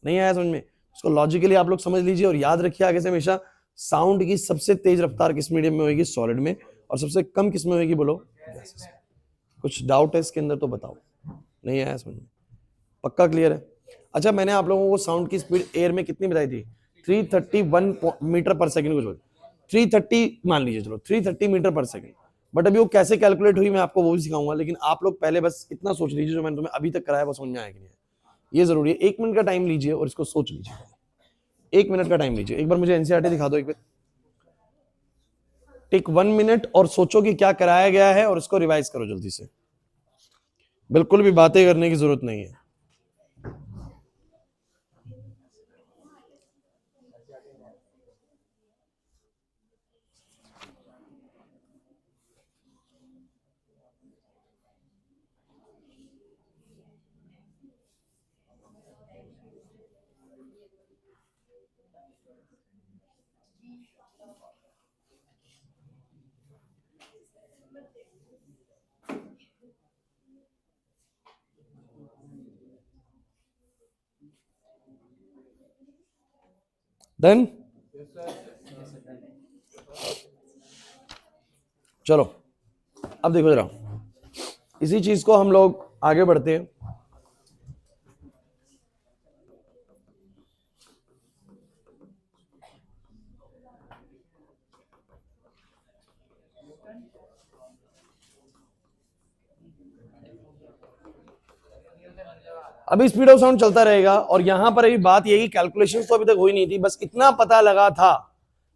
नहीं आया समझ में? उसको लॉजिकली आप लोग समझ लीजिए और याद रखिए आगे से हमेशा, साउंड की सबसे तेज रफ्तार किस मीडियम में होगी? सॉलिड में। और सबसे कम किस में होगी? बोलो गैसेस में। कुछ डाउट है इसके अंदर तो बताओ, नहीं आया समझ में? पक्का क्लियर है? अच्छा, मैंने आप लोगों को साउंड की स्पीड एयर में कितनी बताई थी? 331 मीटर पर सेकंड, कुछ 330 मान लीजिए, चलो 330 मीटर पर सेकंड। बट अभी वो कैसे कैलकुलेट हुई मैं आपको वो भी सिखाऊंगा, लेकिन आप लोग पहले बस इतना सोच लीजिए जो मैंने तुम्हें अभी तक कराया वो समझ में आया कि नहीं, ये जरूरी है। 1 मिनट का टाइम लीजिए और इसको सोच लीजिए, 1 मिनट का टाइम लीजिए। एक बार मुझे एनसीईआरटी दिखा दो एक बार, टेक 1 मिनट और सोचो कि क्या कराया गया है और इसको रिवाइज करो जल्दी से। बिल्कुल भी बातें करने की जरूरत नहीं है। देन चलो अब देखो जरा, इसी चीज को हम लोग आगे बढ़ते हैं। अभी स्पीड ऑफ साउंड चलता रहेगा और यहां पर अभी बात यही, कैलकुलेशंस तो अभी तक हुई नहीं थी, बस इतना पता लगा था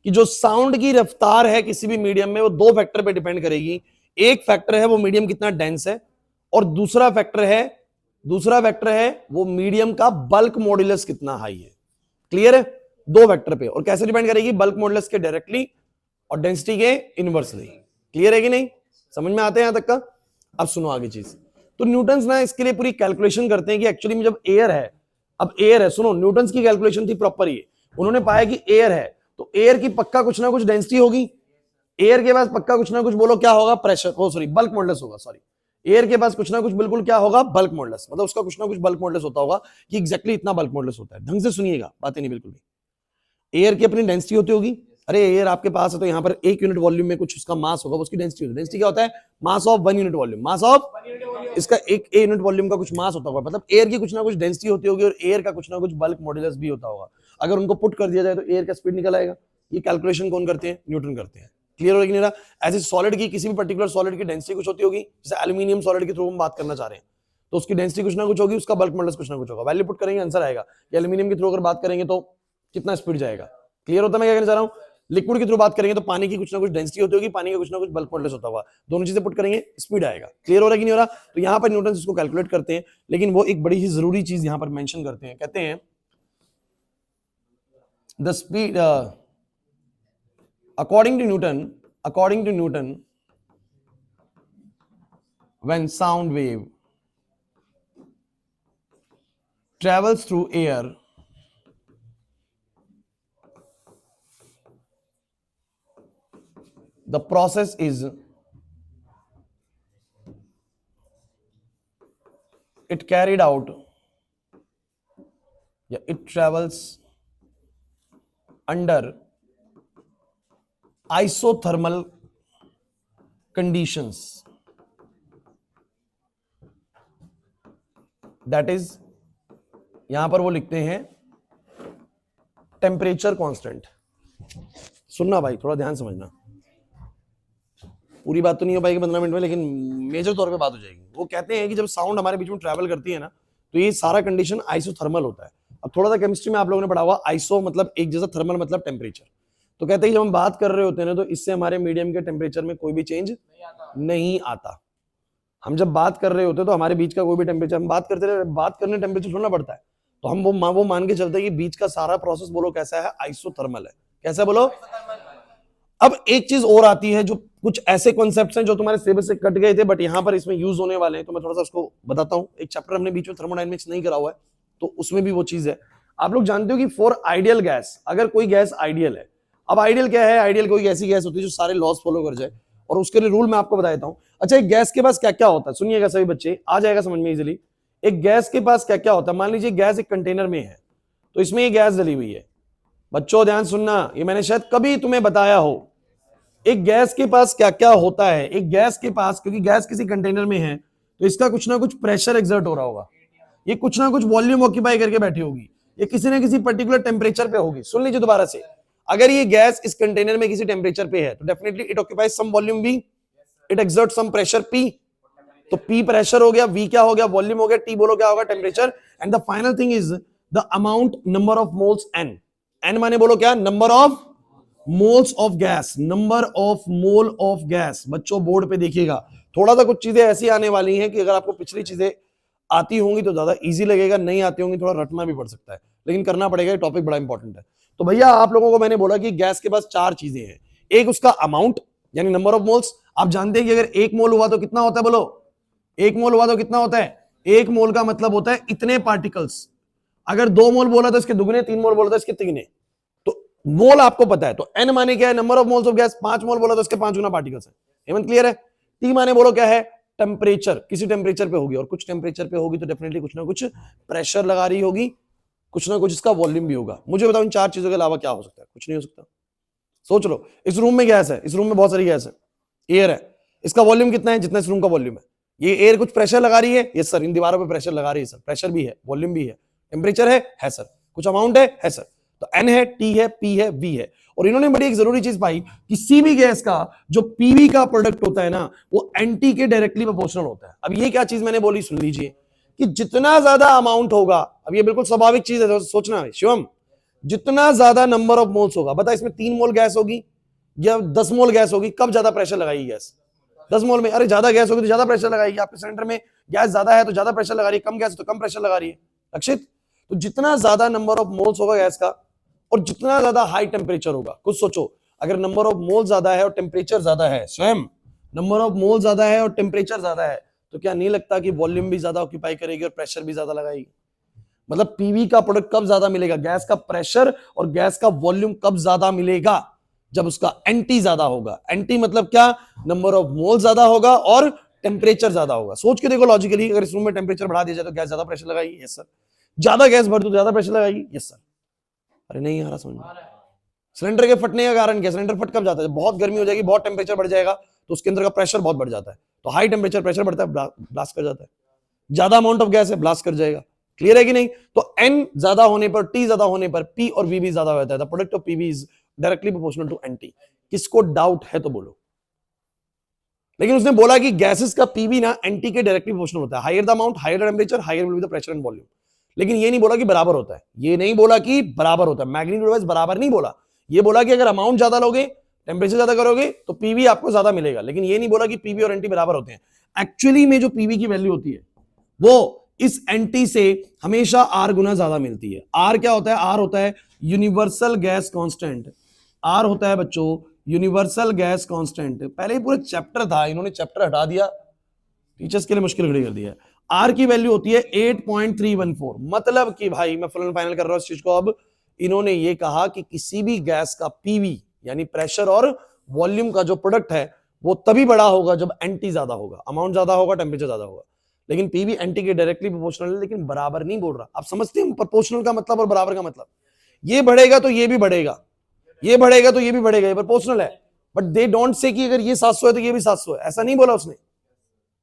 कि जो साउंड की रफ्तार है किसी भी मीडियम में वो 2 फैक्टर पे डिपेंड करेगी। एक फैक्टर है वो मीडियम कितना डेंस है, और दूसरा फैक्टर है वो मीडियम का बल्क मॉड्यूलस कितना हाई है। क्लियर है? 2 फैक्टर पे। और कैसे डिपेंड करेगी? बल्क मॉड्यूलस के डायरेक्टली और डेंसिटी के इनवर्सली। क्लियर है कि नहीं? समझ में आते हैं यहां तक का? अब सुनो आगे चीज। तो न्यूटन्स ना इसके लिए पूरी कैलकुलेशन करते हैं कि एक्चुअली में जब एयर है, अब एयर है, सुनो न्यूटन्स की कैलकुलेशन थी प्रॉपर ये, उन्होंने पाया कि एयर है तो एयर की पक्का कुछ ना कुछ डेंसिटी होगी, एयर के पास पक्का कुछ ना कुछ, बोलो क्या होगा? प्रेशर, ओ सॉरी बल्क मॉडुलस होगा, सॉरी एयर के पास कुछ ना कुछ बिल्कुल क्या होगा? बल्क मॉडुलस, मतलब उसका कुछ ना कुछ बल्क मॉडुलस होता होगा कि एग्जैक्टली इतना बल्क मॉडुलस होता है। ढंग से सुनिएगा, बातें नहीं बिल्कुल भी। एयर की अपनी डेंसिटी होती होगी, अरे एयर आपके पास है तो यहाँ पर 1 यूनिट वॉल्यूम में कुछ उसका मास होगा, उसकी डेंसिटी होगी। डेंसिटी क्या होता है? Mass of 1 unit volume, mass of इसका एक यूनिट वॉल्यूम का कुछ मास होता होगा, मतलब एयर की कुछ ना कुछ डेंसिटी होती होगी और एयर का कुछ ना कुछ बल्क मॉडुलस भी होता होगा। अगर उनको पुट कर दिया जाए तो एयर का स्पीड निकल आएगा। ये कैलकुलेशन कौन करते हैं? न्यूटन करते हैं। क्लियर हो कि नहीं रहा? ऐसे सॉलिड की, किसी भी पर्टिकुलर सॉलिड की डेंसिटी कुछ होती होगी, जैसे एल्यूमिनियम सॉलिड के थ्रू हम बात करना चाह रहे हैं तो उसकी डेंसिटी कुछ ना कुछ होगी, उसका बल्क मॉडुलस कुछ ना कुछ होगा। वैल्यू पुट करेंगे आंसर आएगा कि एल्यूमिनियम के थ्रू अगर बात करेंगे तो कितना स्पीड जाएगा। क्लियर होता है मैं क्या कहना चाह रहा हूँ? लिक्विड के थ्रू बात करेंगे तो पानी की कुछ ना कुछ डेंसिटी होती होगी, पानी का कुछ ना कुछ बल्क मॉडुलस होता होगा, दोनों चीजें पुट करेंगे स्पीड आएगा। क्लियर हो रहा है कि नहीं हो रहा? तो यहां पर न्यूटन इसको कैलकुलेट करते हैं, लेकिन वो एक बड़ी ही जरूरी चीज यहां पर मेंशन करते हैं, कहते हैं the speed according to Newton when sound wave travels through air, the process is it carried out, it travels under isothermal conditions, that is यहां पर वो लिखते हैं टेम्परेचर कांस्टेंट। सुनना भाई, थोड़ा ध्यान समझना, पूरी बात तो नहीं हो पाएगी 15 मिनट में, लेकिन मेजर तौर पे बात हो जाएगी। वो कहते हैं कि जब साउंड हमारे बीच में ट्रैवल करती है ना तो ये सारा कंडीशन आइसोथर्मल होता है। अब थोड़ा सा केमिस्ट्री में आप लोगों ने पढ़ा हुआ, आइसो मतलब एक जैसा, थर्मल मतलब टेम्परेचर। तो कहते हैं जब हम बात कर रहे होते हैं ना तो इससे हमारे मीडियम के टेम्परेचर में कोई भी चेंज नहीं आता। हम जब बात कर रहे होते हैं तो हमारे बीच का कोई भी टेम्परेचर, हम बात करते रहे, बात करने टेम्परेचर छोड़ना पड़ता है, तो हम वो मान के चलते हैं कि बीच का सारा प्रोसेस बोलो कैसा है? आइसोथर्मल है। कैसा बोलो? अब एक चीज और आती है, जो कुछ ऐसे कॉन्सेप्ट्स हैं जो तुम्हारे सिलेबस से कट गए थे बट यहां पर इसमें यूज होने वाले हैं, तो मैं थोड़ा सा उसको बताता हूं। एक चैप्टर हमने बीच में थर्मोडायनेमिक्स नहीं करा हुआ है तो उसमें भी वो चीज है। आप लोग जानते हो कि फॉर आइडियल गैस, अगर कोई गैस आइडियल है, अब आइडियल क्या है, आइडियल कोई ऐसी गैस होती है जो सारे लॉज फॉलो कर जाए, और उसके लिए रूल मैं आपको बता देता हूं। अच्छा, एक गैस के पास क्या क्या होता है, सुनिएगा सभी बच्चे, आ जाएगा समझ में इजीली। एक गैस के पास क्या क्या होता है, मान लीजिए गैस एक कंटेनर में है, तो इसमें ये गैस डली हुई है। बच्चों ध्यान सुनना, ये मैंने शायद कभी तुम्हें बताया हो। एक गैस के पास क्या क्या होता है, एक गैस के पास, क्योंकि गैस किसी कंटेनर में है तो इसका कुछ ना कुछ प्रेशर एक्सर्ट हो रहा होगा, ये कुछ ना कुछ वॉल्यूम ऑक्यूपाई करके बैठी होगी, ये किसी ना किसी पर्टिकुलर टेम्परेचर पे होगी। सुन लीजिए दोबारा से, अगर ये गैस इस कंटेनर में किसी टेम्परेचर पे है तो definitely it occupies some volume V, it exert some pressure P। तो P प्रेशर हो गया, V क्या हो गया, वॉल्यूम हो गया, T बोलो क्या होगा, temperature. And the final thing is the amount number of moles N। N माने बोलो क्या, number of moles of gas, number of mole of gas. बच्चों बोर्ड पे देखिएगा, थोड़ा सा कुछ चीजें ऐसी आने वाली हैं कि अगर आपको पिछली चीजें आती होंगी तो ज्यादा इजी लगेगा, नहीं आती होंगी थोड़ा रटना भी पड़ सकता है, लेकिन करना पड़ेगा, ये टॉपिक बड़ा इंपॉर्टेंट है। तो भैया आप लोगों को मैंने बोला कि गैस के पास चार चीजें हैं, एक उसका अमाउंट यानी नंबर ऑफ मोल्स। आप जानते हैं कि अगर एक मोल हुआ तो कितना होता है, बोलो एक मोल हुआ तो कितना होता है, एक मोल का मतलब होता है इतने पार्टिकल्स। अगर 2 मोल बोला तो इसके दुगने, 3 मोल बोला तो इसके तिगने। तो मोल आपको पता है, तो एन माने क्या है, number of moles of gas. 5 मोल बोला तो इसके 5 गुना पार्टिकल्स है। हेमंत क्लियर है। टी माने बोलो क्या है, टेम्परेचर, किसी टेम्परेचर पे होगी, और कुछ टेम्परेचर पे होगी तो डेफिनेटली कुछ ना कुछ प्रेशर लगा रही होगी, कुछ ना कुछ इसका वॉल्यूम भी होगा। मुझे बताओ इन चार चीजों के अलावा क्या हो सकता है, कुछ नहीं हो सकता। सोच लो, इस रूम में गैस है, इस रूम में बहुत सारी गैस है, एयर है, इसका वॉल्यूम कितना है, जितना इस रूम का वॉल्यूम है। ये एयर कुछ प्रेशर लगा रही है, यस सर, इन दीवारों पे प्रेशर लगा रही है सर, प्रेशर भी है, वॉल्यूम भी है, टेम्परेचर है सर, कुछ अमाउंट है सर। तो एन है, टी है, पी है, वी है। और इन्होंने बड़ी एक जरूरी चीज पाई, किसी भी गैस का जो पीवी का प्रोडक्ट होता है ना, वो एनटी के डायरेक्टली प्रोपोर्शनल होता है। अब ये क्या चीज मैंने बोली, सुन लीजिए, कि जितना ज्यादा अमाउंट होगा, अब ये बिल्कुल स्वाभाविक चीज है, सोचना शिवम, जितना ज्यादा नंबर ऑफ मोल्स होगा, बता इसमें 3 मोल गैस होगी या 10 मोल गैस होगी, कब ज्यादा प्रेशर लगाएगी गैस, 10 मोल में। अरे ज्यादा गैस होगी तो ज्यादा प्रेशर लगाएगी, आपके सिलेंडर में गैस ज्यादा है तो ज्यादा प्रेशर लगा रही है, कम गैस तो कम प्रेशर लगा रही है। लक्षित, तो जितना ज्यादा नंबर ऑफ मोल्स होगा गैस का और जितना ज्यादा हाई टेम्परेचर होगा, कुछ सोचो, अगर नंबर ऑफ मोल ज्यादा है और टेम्परेचर ज्यादा है, स्वयं नंबर ऑफ मोल ज्यादा है और टेम्परेचर ज्यादा है, तो क्या नहीं लगता कि वॉल्यूम भी ज्यादा ऑक्यूपाई करेगी और प्रेशर भी ज्यादा लगाएगी। मतलब पीवी का प्रोडक्ट कब ज्यादा मिलेगा, गैस का प्रेशर और गैस का वॉल्यूम कब ज्यादा मिलेगा, जब उसका एंटी ज्यादा होगा। एंटी मतलब क्या, नंबर ऑफ मोल ज्यादा होगा और टेम्परेचर ज्यादा होगा। सोच के देखो लॉजिकली, अगर इस रूम में टेम्परेचर बढ़ा दिया जाए तो गैस ज्यादा प्रेशर लगाएगी, यस सर। ज्यादा गैस भर दो तो ज्यादा प्रेशर लगाएगी, यस सर। अरे नहीं आ रहा समझ में। सिलेंडर के फटने का कारण क्या, सिलेंडर फट कब जाता है, बहुत गर्मी हो जाएगी, बहुत टेम्परेचर बढ़ जाएगा तो उसके अंदर का प्रेशर बहुत बढ़ जाता है, तो हाई टेम्परेचर प्रेशर बढ़ता है, ब्लास्ट कर जाता है। ज्यादा अमाउंट ऑफ गैस है, ब्लास्ट कर जाएगा। क्लियर है कि नहीं। तो एन ज्यादा होने पर, टी ज्यादा होने पर पी और वी भी ज्यादा होता है। The product of PV is directly proportional to NT. किसको डाउट है तो बोलो। लेकिन उसने बोला कि गैसेस का पीवी ना एनटी के डायरेक्टली प्रोपोर्शनल होता है। Higher the amount, higher the temperature, higher will be the pressure and volume. लेकिन ये नहीं बोला कि बराबर होता है, ये नहीं बोला कि बराबर होता है, मैग्नीट्यूड वाइज बराबर नहीं बोला। ये बोला कि अगर अमाउंट ज्यादा लोगे, टेम्परेचर ज्यादा करोगे तो पीवी आपको ज्यादा मिलेगा। लेकिन ये नहीं बोला कि पीवी और एनटी बराबर होते हैं। एक्चुअली में जो पीवी की वैल्यू होती है वो इस एंटी से हमेशा आर गुना ज्यादा मिलती है। आर क्या होता है, आर होता है यूनिवर्सल गैस कांस्टेंट। आर होता है बच्चों यूनिवर्सल गैस कांस्टेंट। पहले ही पूरा चैप्टर था, इन्होंने चैप्टर हटा दिया, टीचर्स के लिए मुश्किल खड़ी कर दिया है। आर की वैल्यू होती है 8.314। मतलब कि भाई मैं फुल एंड फाइनल कर रहा हूं इस चीज को। अब इन्होंने ये कहा कि किसी भी गैस का पीवी यानी प्रेशर और वॉल्यूम का जो प्रोडक्ट है वो तभी बड़ा होगा जब एंटी ज्यादा होगा, अमाउंट ज्यादा होगा, टेम्परेचर ज्यादा होगा। लेकिन पीवी एंटी के डायरेक्टली प्रोपोर्शनल है, लेकिन बराबर नहीं बोल रहा। आप समझते हैं प्रोपोर्शनल का मतलब और बराबर का मतलब। ये बढ़ेगा तो ये भी बढ़ेगा, ये बढ़ेगा तो ये भी बढ़ेगा, ये प्रोपोर्शनल है। बट दे डोंट से कि अगर ये 700 है तो ये भी 700 है, ऐसा नहीं बोला उसने।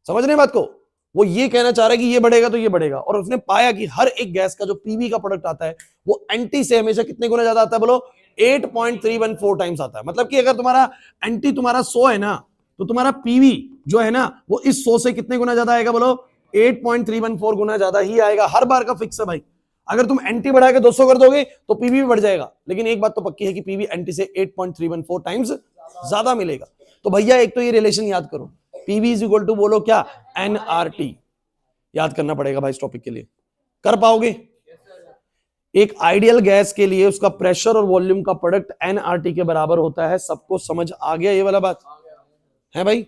समझ रहे हैं बात को। वो ये कहना चाह रहा है कि ये बढ़ेगा तो ये बढ़ेगा। और उसने पाया कि हर एक गैस का जो पीवी का प्रोडक्ट आता है वो एंटी से हमेशा कितने गुना ज्यादा आता है, बोलो 8.314 टाइम्स आता है। मतलब कि अगर तुम्हारा एंटी तुम्हारा 100 है ना, तो तुम्हारा पीवी जो है ना वो इस 100 से कितने गुना ज्यादा आएगा, बोलो 8.314 गुना ज्यादा ही आएगा। हर बार का फिक्स है भाई। अगर तुम एंटी बढ़ा के 200 कर दोगे तो पीवी भी बढ़ जाएगा, लेकिन एक बात तो पक्की है कि पीवी एंटी से 8.314 टाइम्स ज्यादा मिलेगा। तो भैया एक तो ये रिलेशन याद करो, पीवी इज इक्वल टू बोलो क्या, एनआरटी। याद करना पड़ेगा भाई इस टॉपिक के लिए। कर पाओगे। एक आइडियल गैस के लिए उसका प्रेशर और वॉल्यूम का प्रोडक्ट एनआरटी के बराबर होता है। सबको समझ आ गया ये वाला बात है भाई।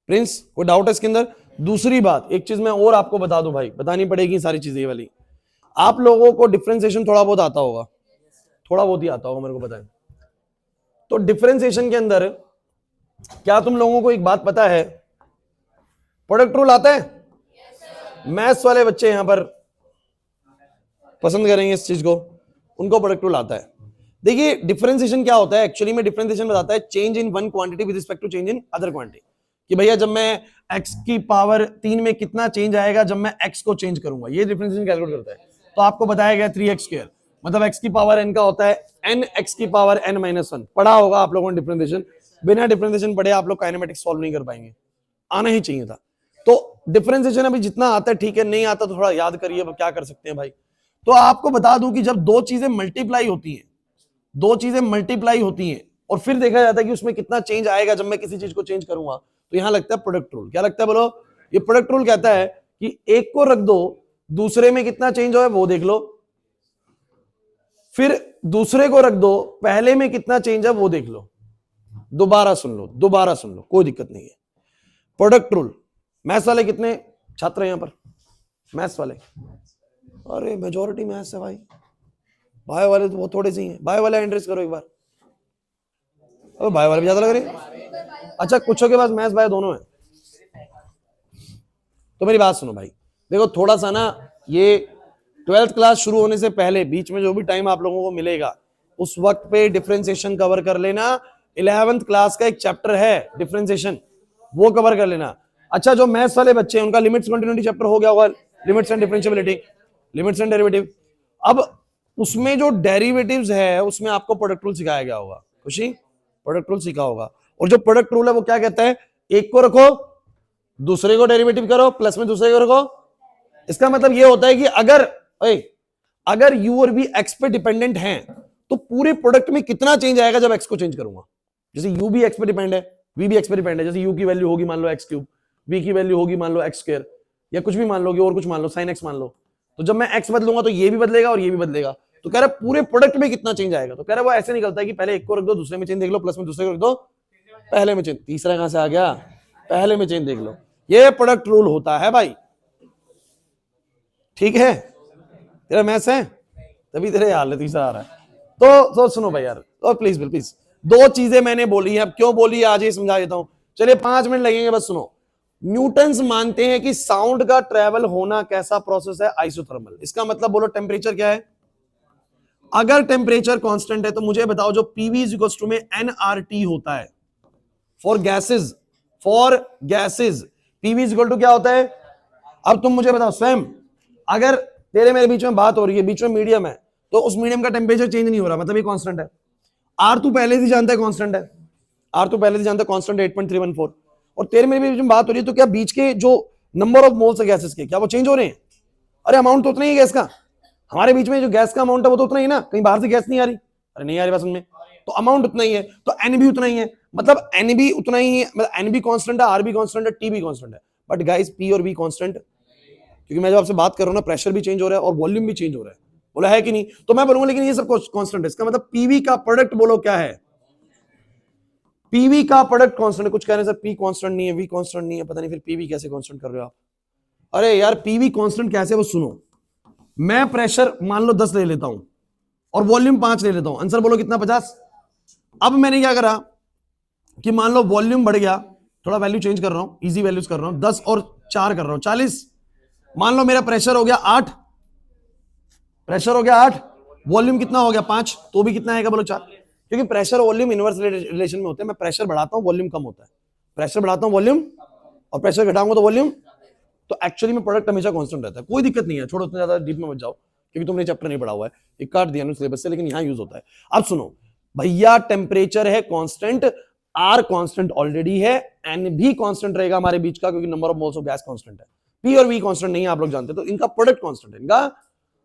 प्रिंस कोई डाउट है इसके अंदर। दूसरी बात, एक चीज मैं और आपको बता दूं भाई, बतानी पड़ेगी सारी चीजें वाली। आप लोगों को डिफरेंशिएशन थोड़ा बहुत आता होगा, थोड़ा बहुत ही आता होगा, मेरे को पता है। तो डिफरेंशिएशन के अंदर क्या तुम लोगों को एक बात पता है, प्रोडक्ट रूल आता है? मैथ्स वाले बच्चे यहां पर पसंद करेंगे इस चीज को, उनको प्रोडक्ट रूल आता है। देखिए डिफरेंशिएशन क्या होता है एक्चुअली में, डिफरेंशिएशन बताता है change in one quantity with respect to change in other quantity. कि भैया जब मैं x की पावर 3 में कितना चेंज आएगा जब मैं x को चेंज करूंगा, ये डिफरेंशिएशन कैलकुलेट करता है। तो आपको बताया गया 3x², मतलब x की पावर n का होता है n x की पावर n-1। पढ़ा होगा आप लोगों ने डिफरेंशिएशन, बिना डिफरेंशिएशन पढ़े आप लोग काइनेमेटिक्स सॉल्व नहीं कर पाएंगे, आना ही चाहिए था। तो डिफरेंशिएशन अभी जितना आता है ठीक है, नहीं आता तो थोड़ा याद करिए क्या कर सकते हैं भाई। तो आपको बता दूं कि जब दो चीजें मल्टीप्लाई होती हैं, दो चीजें मल्टीप्लाई होती हैं और फिर देखा जाता है कि उसमें कितना चेंज आएगा जब मैं किसी चीज को चेंज करूंगा, तो यहां लगता है प्रोडक्ट रूल। क्या लगता है बोलो? ये प्रोडक्ट रूल कहता है कि एक को रख दो, दूसरे में कितना चेंज हो वो देख लो, फिर दूसरे को रख दो, पहले में कितना चेंज है वो देख लो, दोबारा सुन लो, दोबारा सुन लो, कोई दिक्कत नहीं है। Product rule. मैथ्स वाले कितने छात्र हैं यहां पर? मैथ्स वाले, अरे मेजॉरिटी मैथ्स है भाई। बायो वाले तो बहुत थोड़े से ही हैं। बायो वाले एंट्रेस करो एक बार। अबे बायो वाले भी ज्यादा लग रहे हैं। अच्छा कुछों के पास मैथ्स बायो दोनों है। तो मेरी बात सुनो भाई, देखो थोड़ा सा ना, ये 12th क्लास शुरू होने से पहले बीच में जो भी टाइम आप लोगों को मिलेगा उस वक्त पे डिफरेंशिएशन कवर कर लेना। 11th क्लास का एक चैप्टर है डिफरेंशिएशन, वो कवर कर लेना। अच्छा जो मैथ्स वाले बच्चे हैं उनका लिमिट्स कंटिन्यूटी चैप्टर हो गया होगा, limits and differentiability, limits and derivative. अब उसमें जो डेरिवेटिव्स है उसमें आपको प्रोडक्ट रूल सिखाया गया होगा, खुशी प्रोडक्ट रूल सीखा होगा। और जो प्रोडक्ट रूल है वो क्या कहता है, एक को रखो, दूसरे को डेरिवेटिव करो, प्लस में दूसरे को रखो। इसका मतलब ये होता है कि अगर यू और वी एक्स पे डिपेंडेंट हैं तो पूरे प्रोडक्ट में कितना चेंज आएगा जब एक्स को चेंज करूंगा। जैसे यू भी एक्स पे डिपेंड है, वी भी एक्स पे डिपेंड है। जैसे यू की वैल्यू होगी मान लो x3, वी की वैल्यू होगी मान लो x², या कुछ भी मान लो, और कुछ मान लो sin x मान लो। तो जब मैं x बदलूंगा तो ये भी बदलेगा और ये भी बदलेगा। तो कह रहा है पूरे प्रोडक्ट में कितना चेंज आएगा। तो कह रहा है वो ऐसे निकलता है कि पहले एक को रख दो, दूसरे में चेंज देख लो, प्लस में दूसरे को रख दो, पहले में चेंज, तीसरा कहां से आ गया, पहले में चेंज देख लो। ये प्रोडक्ट रूल होता है भाई, ठीक है। तेरा मैथ्स है तभी तेरे हाल तीसरा आ रहा है। तो सुनो भाई यार, तो प्लीज प्लीज, दो चीजें मैंने बोली है, अब क्यों बोली है आज ये समझा देता हूं। चलिए 5 मिनट लगेंगे बस सुनो। न्यूटन्स मानते हैं कि साउंड का ट्रेवल होना कैसा प्रोसेस है, आइसोथर्मल। इसका मतलब बोलो टेम्परेचर क्या है। अगर टेम्परेचर कांस्टेंट है तो मुझे बताओ जो पीवी इज इक्वल्स टू में एनआरटी होता है for gases, for gases PV is equal to क्या होता है। अब तुम मुझे बताओ स्वयं, अगर तेरे मेरे बीच में बात हो रही है, बीच में मीडियम है, तो उस मीडियम का टेम्परेचर चेंज नहीं हो रहा, मतलब ये कांस्टेंट है। आर तू पहले से जानता है कांस्टेंट है, आर तू पहले से जानता है कांस्टेंट 8.314, और तेरे मेरे बीच में बात हो रही है तो क्या बीच के जो नंबर ऑफ मोल्स है गैसेस के, क्या वो चेंज हो रहे हैं? अरे अमाउंट तो उतना ही है गैस का, हमारे बीच में जो गैस का अमाउंट है वो तो उतना ही ना, कहीं बाहर से गैस नहीं आ रही, अरे नहीं आ रही बस उनमें, तो अमाउंट उतना ही है, तो एन भी उतना ही है, मतलब एन भी उतना ही है, मतलब एन भी कांस्टेंट है, आर भी कांस्टेंट है, टी भी कांस्टेंट है। बट गाइस पी और वी कांस्टेंट, क्योंकि मैं जब आपसे बात कर रहा हूं ना, प्रेशर भी चेंज हो रहा है और वॉल्यूम भी चेंज हो रहा है, बोला है कि नहीं? तो मैं बोलूंगा लेकिन ये सब कांस्टेंट है, इसका मतलब पीवी का प्रोडक्ट बोलो क्या है, पीवी का प्रोडक्ट कांस्टेंट है। कुछ कहने से पी कांस्टेंट नहीं है, वी कांस्टेंट नहीं है, पता नहीं फिर पीवी कैसे कांस्टेंट कर रहे हो आप। अरे यार पीवी कांस्टेंट कैसे, वो सुनो। मैं प्रेशर मान लो 10 ले लेता हूं और वॉल्यूम 5 ले लेता हूं, आंसर बोलो कितना, 50। अब मैंने क्या करा कि मान लो वॉल्यूम बढ़ गया, थोड़ा वैल्यू चेंज कर रहा हूं, इजी वैल्यूज कर रहा हूं, 10 और 4 कर रहा हूं, 40। मान लो मेरा प्रेशर हो गया 8, प्रेशर हो गया 8, वॉल्यूम कितना हो गया 5, तो भी कितना आएगा बोलो 4, क्योंकि प्रेशर और वॉल्यूम इनवर्स रिलेशन में होते हैं। मैं प्रेशर बढ़ाता हूं वॉल्यूम कम होता है, प्रेशर बढ़ाता हूं वॉल्यूम, और प्रेशर घटाऊंगा तो वॉल्यूम, तो एक्चुअली में प्रोडक्ट हमेशा कांस्टेंट रहता है। कोई दिक्कत नहीं है, छोड़ो उतना ज्यादा डीप में मत जाओ, क्योंकि तुमने चैप्टर नहीं पढ़ा हुआ है, ये काट दिया ना सिलेबस से, लेकिन यहां यूज होता है। अब सुनो भैया, टेम्परेचर है कांस्टेंट, आर कांस्टेंट ऑलरेडी है, एन भी कांस्टेंट रहेगा हमारे बीच का, क्योंकि number of moles of gas constant है। पी और वी कांस्टेंट नहीं है, आप लोग जानते, तो इनका प्रोडक्ट कांस्टेंट है इनका।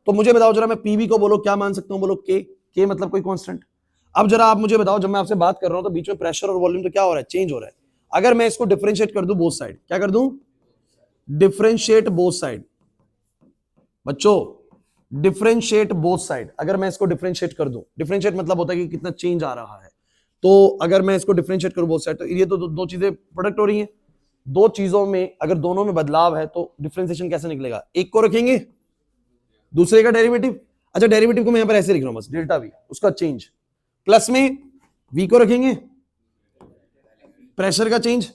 तो मुझे बताओ जरा, मैं पीवी को बोलो क्या मान सकता हूं, बोलो के मतलब कोई कांस्टेंट। अब जरा आप मुझे बताओ, जब मैं आपसे बात कर रहा हूं तो बीच में प्रेशर और वॉल्यूम तो क्या हो रहा है, चेंज हो रहा है। अगर मैं इसको डिफरेंशिएट कर दूं बोथ साइड, क्या कर दूं, डिफरेंशिएट बोथ साइड, बच्चों डिफरेंशिएट बोथ साइड। अगर मैं इसको डिफरेंशिएट कर दूं, डिफरेंशिएट मतलब होता है कि कितना चेंज आ रहा है, तो अगर मैं इसको डिफरेंशिएट करूं बोथ साइड, तो ये तो दो चीजें प्रोडक्ट हो रही हैं। दो चीजों में अगर दोनों में बदलाव है तो डिफरेंशिएशन कैसे निकलेगा, एक को रखेंगे दूसरे का डेरिवेटिव, अच्छा डेरिवेटिव को मैं यहां पर ऐसे लिख रहा हूं बस, डेल्टा वी, उसका चेंज, प्लस में वी को रखेंगे, प्रेशर का चेंज,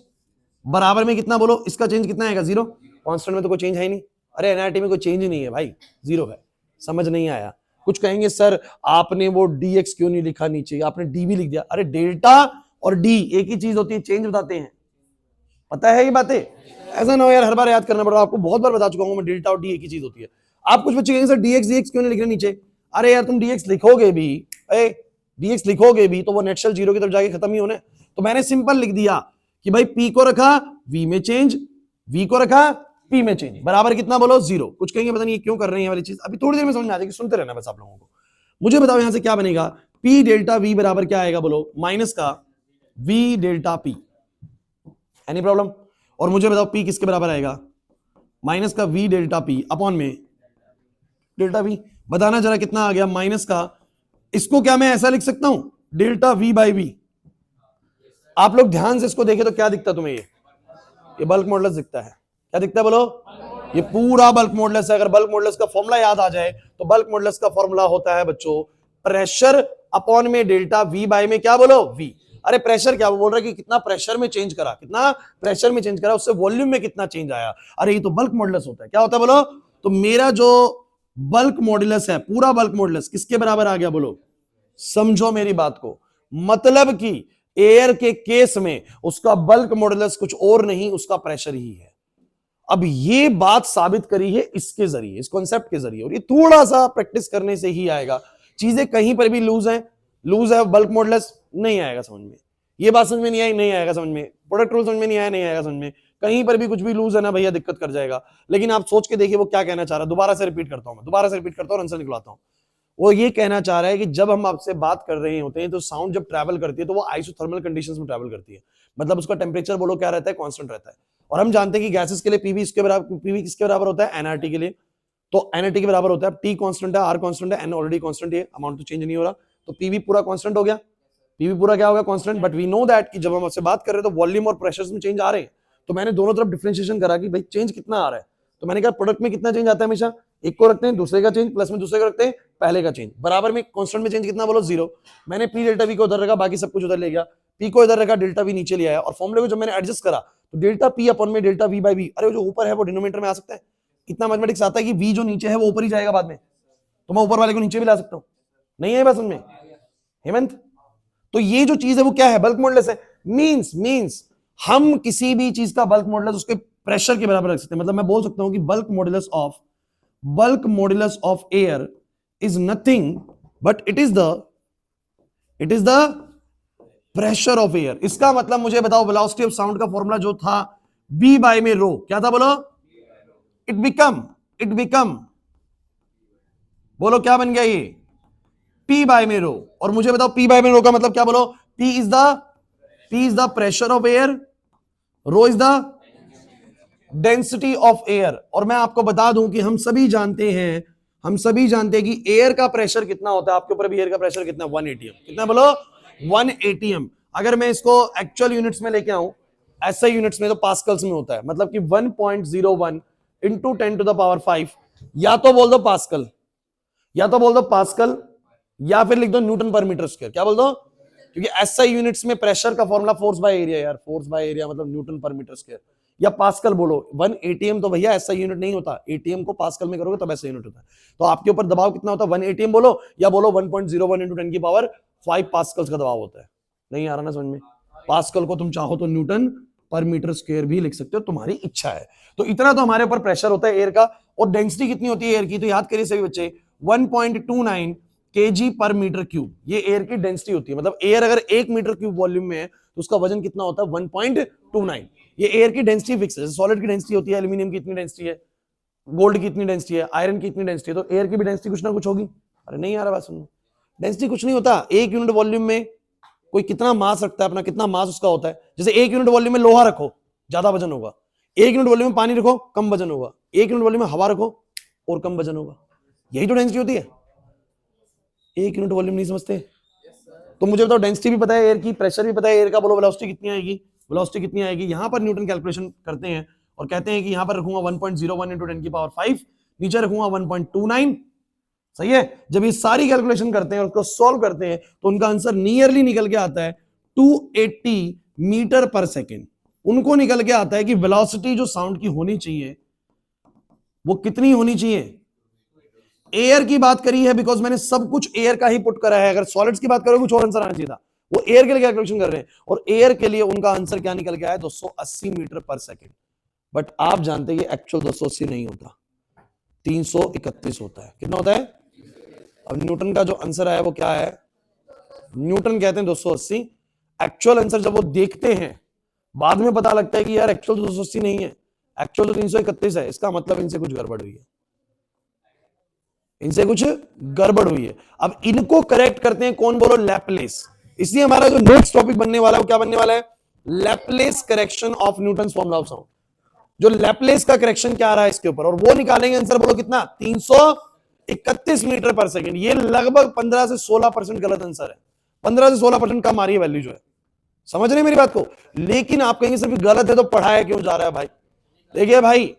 बराबर में कितना बोलो, इसका चेंज कितना आएगा, 0, कांस्टेंट में तो कोई चेंज है ही नहीं, अरे एनआरटी में कोई चेंज ही नहीं है भाई, 0 है, समझ नहीं आया। कुछ कहेंगे सर आपने वो dx क्यों नहीं लिखा नीचे, आपने d भी लिख दिया, अरे डेल्टा और d एक ही चीज होती है, चेंज बताते हैं, पता है ये बातें, ऐसा ना हो यार हर बार याद करना पड़ रहा, आपको बहुत बार बता चुका हूं मैं, डेल्टा और d एक ही चीज होती है। आप कुछ बच्चे कहेंगे सर dx क्यों नहीं लिख रहे नीचे, अरे यार तुम dx लिखोगे भी, dx लिखोगे भी तो वो नेचुरल 0 की तरफ जाके खत्म ही होना है, तो मैंने सिंपल लिख दिया कि भाई p को रखा v में चेंज, v को रखा p में चेंज, बराबर कितना बोलो 0। कुछ कहेंगे पता नहीं ये क्यों कर रहे हैं ये वाली चीज, अभी थोड़ी देर में समझ में आ जाएगी, सुनते रहना बस आप लोगों को। मुझे बताओ यहां से क्या बनेगा, p डेल्टा v बराबर क्या आएगा बोलो, माइनस का v delta p, any problem. और मुझे बताओ p किसके बराबर आएगा, माइनस का v डेल्टा p अपॉन में डेल्टा v, बताना जरा कितना आ गया, माइनस का, इसको क्या मैं ऐसा लिख सकता हूं, डेल्टा v बाई v। आप लोग ध्यान से इसको देखें तो क्या दिखता है तुम्हें, ये बल्क मॉडुलस दिखता है, क्या दिखता है बोलो, ये पूरा बल्क मॉडुलस है। अगर बल्क मॉडुलस का फॉर्मूला याद आ जाए तो बल्क मॉडुलस का फॉर्मूला होता है बच्चों, प्रेशर अपॉन में डेल्टा v बाय में क्या बोलो v। अरे प्रेशर क्या, वो बोल रहा है कि कितना प्रेशर में चेंज करा, कितना प्रेशर में चेंज करा, उससे वॉल्यूम में कितना चेंज आया, अरे ये तो बल्क मॉडुलस होता है, क्या होता है बोलो। तो मेरा जो बल्क मॉडुलस है, पूरा बल्क मॉडुलस किसके बराबर आ गया बोलो, समझो मेरी बात को, मतलब कि एयर के केस में उसका बल्क मॉडुलस कुछ और नहीं, उसका प्रेशर ही है। अब ये बात साबित करी है इसके जरिए, इस कॉन्सेप्ट के जरिए, और ये थोड़ा सा प्रैक्टिस करने से ही आएगा। चीजें कहीं पर भी लूज है बल्क मॉडुलस नहीं आएगा समझ में, ये बात समझ में नहीं आई, नहीं आएगा समझ में, प्रोडक्ट रूल समझ में नहीं आया, नहीं आएगा समझ में, कहीं पर भी कुछ भी लूज है ना भैया दिक्कत कर जाएगा। लेकिन आप सोच के देखिए वो क्या कहना चाह रहा है, दोबारा से रिपीट करता हूं मैं, दोबारा से रिपीट करता हूं, आंसर निकलाता हूं। वो ये कहना चाह रहा है कि जब हम आपसे बात कर रहे होते हैं तो साउंड जब ट्रैवल करती है तो वो आइसोथर्मल कंडीशंस में ट्रैवल करती है, मतलब उसका टेम्परेचर बोलो क्या रहता है, कांस्टेंट रहता है। और हम जानते हैं कि गैसेस के लिए पीवी इसके बराबर, पीवी किसके बराबर होता है, एनआरटी के लिए, तो एनआरटी के बराबर होता है, टी कांस्टेंट है, आर कांस्टेंट है, एन ऑलरेडी कांस्टेंट है, अमाउंट तो चेंज नहीं हो रहा, तो पीवी पूरा कांस्टेंट हो गया, पीवी पूरा क्या होगा constant. But we know that कि जब हम आपसे बात कर रहे हैं तो वॉल्यूम और प्रेशर्स में चेंज आ रहे हैं, तो मैंने दोनों तरफ डिफरेंशिएशन करा कि भाई चेंज कितना आ रहा है, तो मैंने कहा प्रोडक्ट में कितना चेंज आता है, हमेशा एक को रखते हैं, दूसरे का चेंज, प्लस में दूसरे को रखते हैं, पहले का चेंज, बराबर में कांस्टेंट में चेंज कितना बोलो 0। मैंने पी डेल्टा वी को उधर रखा, बाकी सब कुछ उधर ले गया, पी को इधर रखा, डेल्टा वी नीचे ले आया, और फॉर्मूले को जब मैंने एडजस्ट करा तो डेल्टा पी अपॉन में डेल्टा वी बाई वी, अरे जो ऊपर है वो डिनोमिनेटर में आ सकता है, इतना मैथमेटिक्स आता है कि वी जो नीचे है वो ऊपर ही जाएगा बाद में, तो मैं ऊपर वाले को नीचे भी ला सकता हूं, नहीं है बात समझ में हेमंत। तो ये जो चीज है वो क्या है, बल्क मॉडुलस है। मींस हम किसी भी चीज का बल्क मॉडुलस उसके प्रेशर के बराबर रख सकते हैं, मतलब मैं बोल सकता हूं कि bulk modulus of air is nothing but it is the pressure of air. इसका मतलब मुझे बताओ वेलोसिटी ऑफ साउंड का फॉर्मूला जो था बी बाय में रो, क्या था बोलो, इट बिकम बोलो क्या बन गया ये, P बाय में रो। और मुझे बताओ P बाय में रो का मतलब क्या बोलो, P is the pressure of air, rho is the density of air. और मैं आपको बता दूं कि हम सभी जानते हैं कि एयर का प्रेशर कितना होता है, आपके ऊपर भी एयर का प्रेशर कितना, 1 एटीएम, कितना बोलो 1 एटीएम। अगर मैं इसको एक्चुअल यूनिट्स में लेके आऊं, ऐसा यूनिट्स में तो पास्कल्स में होता है, मतलब कि 1.01 इंटू 10 टू द पावर 5, या तो बोल दो पास्कल, या फिर लिख दो न्यूटन पर मीटर स्क्वायर, क्या बोल दो, क्योंकि ऐसा यूनिट्स में प्रेशर का फॉर्मूला फोर्स बाय एरिया यार, फोर्स बाय एरिया मतलब न्यूटन पर मीटर स्क्वायर, या पास्कल बोलो। 1 एटीएम तो भैया ऐसा यूनिट नहीं होता, एटीएम को पास्कल में करोगे तब ऐसा यूनिट होता है। तो आपके ऊपर दबाव कितना होता है, 1 एटीएम बोलो, या बोलो 1.01 इंटू 10 की पावर 5 पास्कल्स का दबाव होता है। नहीं आ रहा ना समझ में, पास्कल को तुम चाहो तो न्यूटन पर मीटर स्क्वायर भी लिख सकते हो, तुम्हारी इच्छा है। तो इतना तो हमारे ऊपर प्रेशर होता है एयर का। और डेंसिटी कितनी होती है एयर की, तो याद करिए सभी बच्चे, 1.29 kg पर मीटर क्यूब, ये एयर की डेंसिटी होती है। मतलब एयर अगर 1 मीटर क्यूब वॉल्यूम में है तो उसका वजन कितना होता है, 1.29। ये एयर की डेंसिटी फिक्स है। सॉलिड की डेंसिटी होती है, एल्यूमिनियम की इतनी डेंसिटी है, गोल्ड की इतनी डेंसिटी है, आयरन की इतनी डेंसिटी है, तो एयर की भी डेंसिटी कुछ ना कुछ होगी। अरे नहीं आ रहा बात सुनने, डेंसिटी कुछ नहीं होता। 1 यूनिट वॉल्यूम में कोई कितना मास रखता है अपना, कितना मास उसका होता है। जैसे 1 यूनिट वॉल्यूम में लोहा रखो, ज्यादा वजन होगा, 1 यूनिट वॉल्यूम में पानी रखो, कम वजन होगा, 1 यूनिट वॉल्यूम में हवा रखो और कम वजन होगा। यही तो डेंसिटी होती है। 1 यूनिट वॉल्यूम नहीं समझते तो मुझे बताओ, डेंसिटी भी पता है एयर की, प्रेशर भी पता है एयर का, बोलो वेलोसिटी कितनी आएगी। यहां पर न्यूटन कैलकुलेशन करते हैं और कहते हैं कि यहां पर रखूंगा 1.01 इंटू 10 की पावर 5, नीचे रखूंगा 1.29 सही है। जब ये सारी कैलकुलेशन करते हैं और उसको सॉल्व करते हैं तो उनका आंसर नियरली निकल के आता है 280 मीटर पर सेकेंड। उनको निकल के आता है कि वेलोसिटी जो साउंड की होनी चाहिए वो कितनी होनी चाहिए। एयर की बात करी है बिकॉज मैंने सब कुछ एयर का ही पुट करा है। अगर सॉलिड्स की बात करो कुछ और आंसर आना चाहिए था। वो एयर के लिए कैलकुलेशन कर रहे हैं और एयर के लिए उनका आंसर क्या निकल के आया 280 मीटर पर सेकेंड। बट आप जानते हैं एक्चुअल 280 नहीं होता, 331 होता है। कितना होता है? अब न्यूटन का जो आंसर आया वो क्या है? न्यूटन कहते हैं 280। एक्चुअल आंसर जब वो देखते हैं बाद में पता लगता है कि यार एक्चुअल 280 नहीं है, एक्चुअल तो 331 है। इसका मतलब इनसे कुछ गड़बड़ हुई है, इनसे कुछ गड़बड़ हुई है। अब इनको करेक्ट करते हैं कौन? बोलो, लैपलेस। इसलिए हमारा जो नेक्स्ट टॉपिक बनने वाला है वो क्या बनने वाला है? Laplace correction of Newton's formula of sound. जो लैपलेस का करेक्शन क्या आ रहा है इसके ऊपर, और वो निकालेंगे आंसर। बोलो कितना? 331 मीटर पर सेकेंड। ये लगभग 15 से 16% गलत आंसर है। 15 से 16% कम आ रही है वैल्यू जो है। समझ रहे हैं मेरी बात को? लेकिन आप कहेंगे सिर्फ गलत है तो पढ़ाया क्यों जा रहा है भाई? देखिए भाई,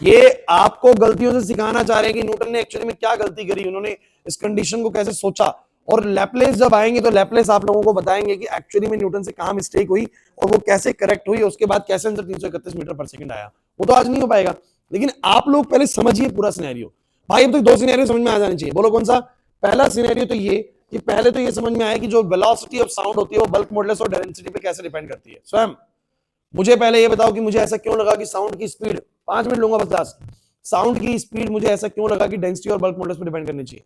ये आपको गलतियों से सिखाना चाह रहे हैं कि न्यूटन ने एक्चुअली में क्या गलती करी, उन्होंने इस कंडीशन को कैसे सोचा। और लैपलेस जब आएंगे तो लैपलेस आप लोगों को बताएंगे कि एक्चुअली में न्यूटन से कहां मिस्टेक हुई और वो कैसे करेक्ट हुई, उसके बाद कैसे आंसर 331 मीटर पर सेकंड आया। वो तो आज नहीं हो पाएगा, लेकिन आप लोग पहले समझिए पूरा सिनेरियो। भाई अब तो 2 सिनेरियो समझ में आ जाने चाहिए। बोलो कौन सा? पहला सिनेरियो तो ये कि पहले तो ये समझ में आया कि जो वेलोसिटी ऑफ साउंड होती है वो बल्क मॉडुलस और डेंसिटी पे कैसे डिपेंड करती है। स्वयं मुझे पहले ये बताओ कि मुझे ऐसा क्यों लगा कि साउंड की स्पीड, 5 मिनट लूंगा बस, साउंड की स्पीड मुझे ऐसा क्यों लगा कि डेंसिटी और बल्क मॉडुलस पे डिपेंड करनी चाहिए?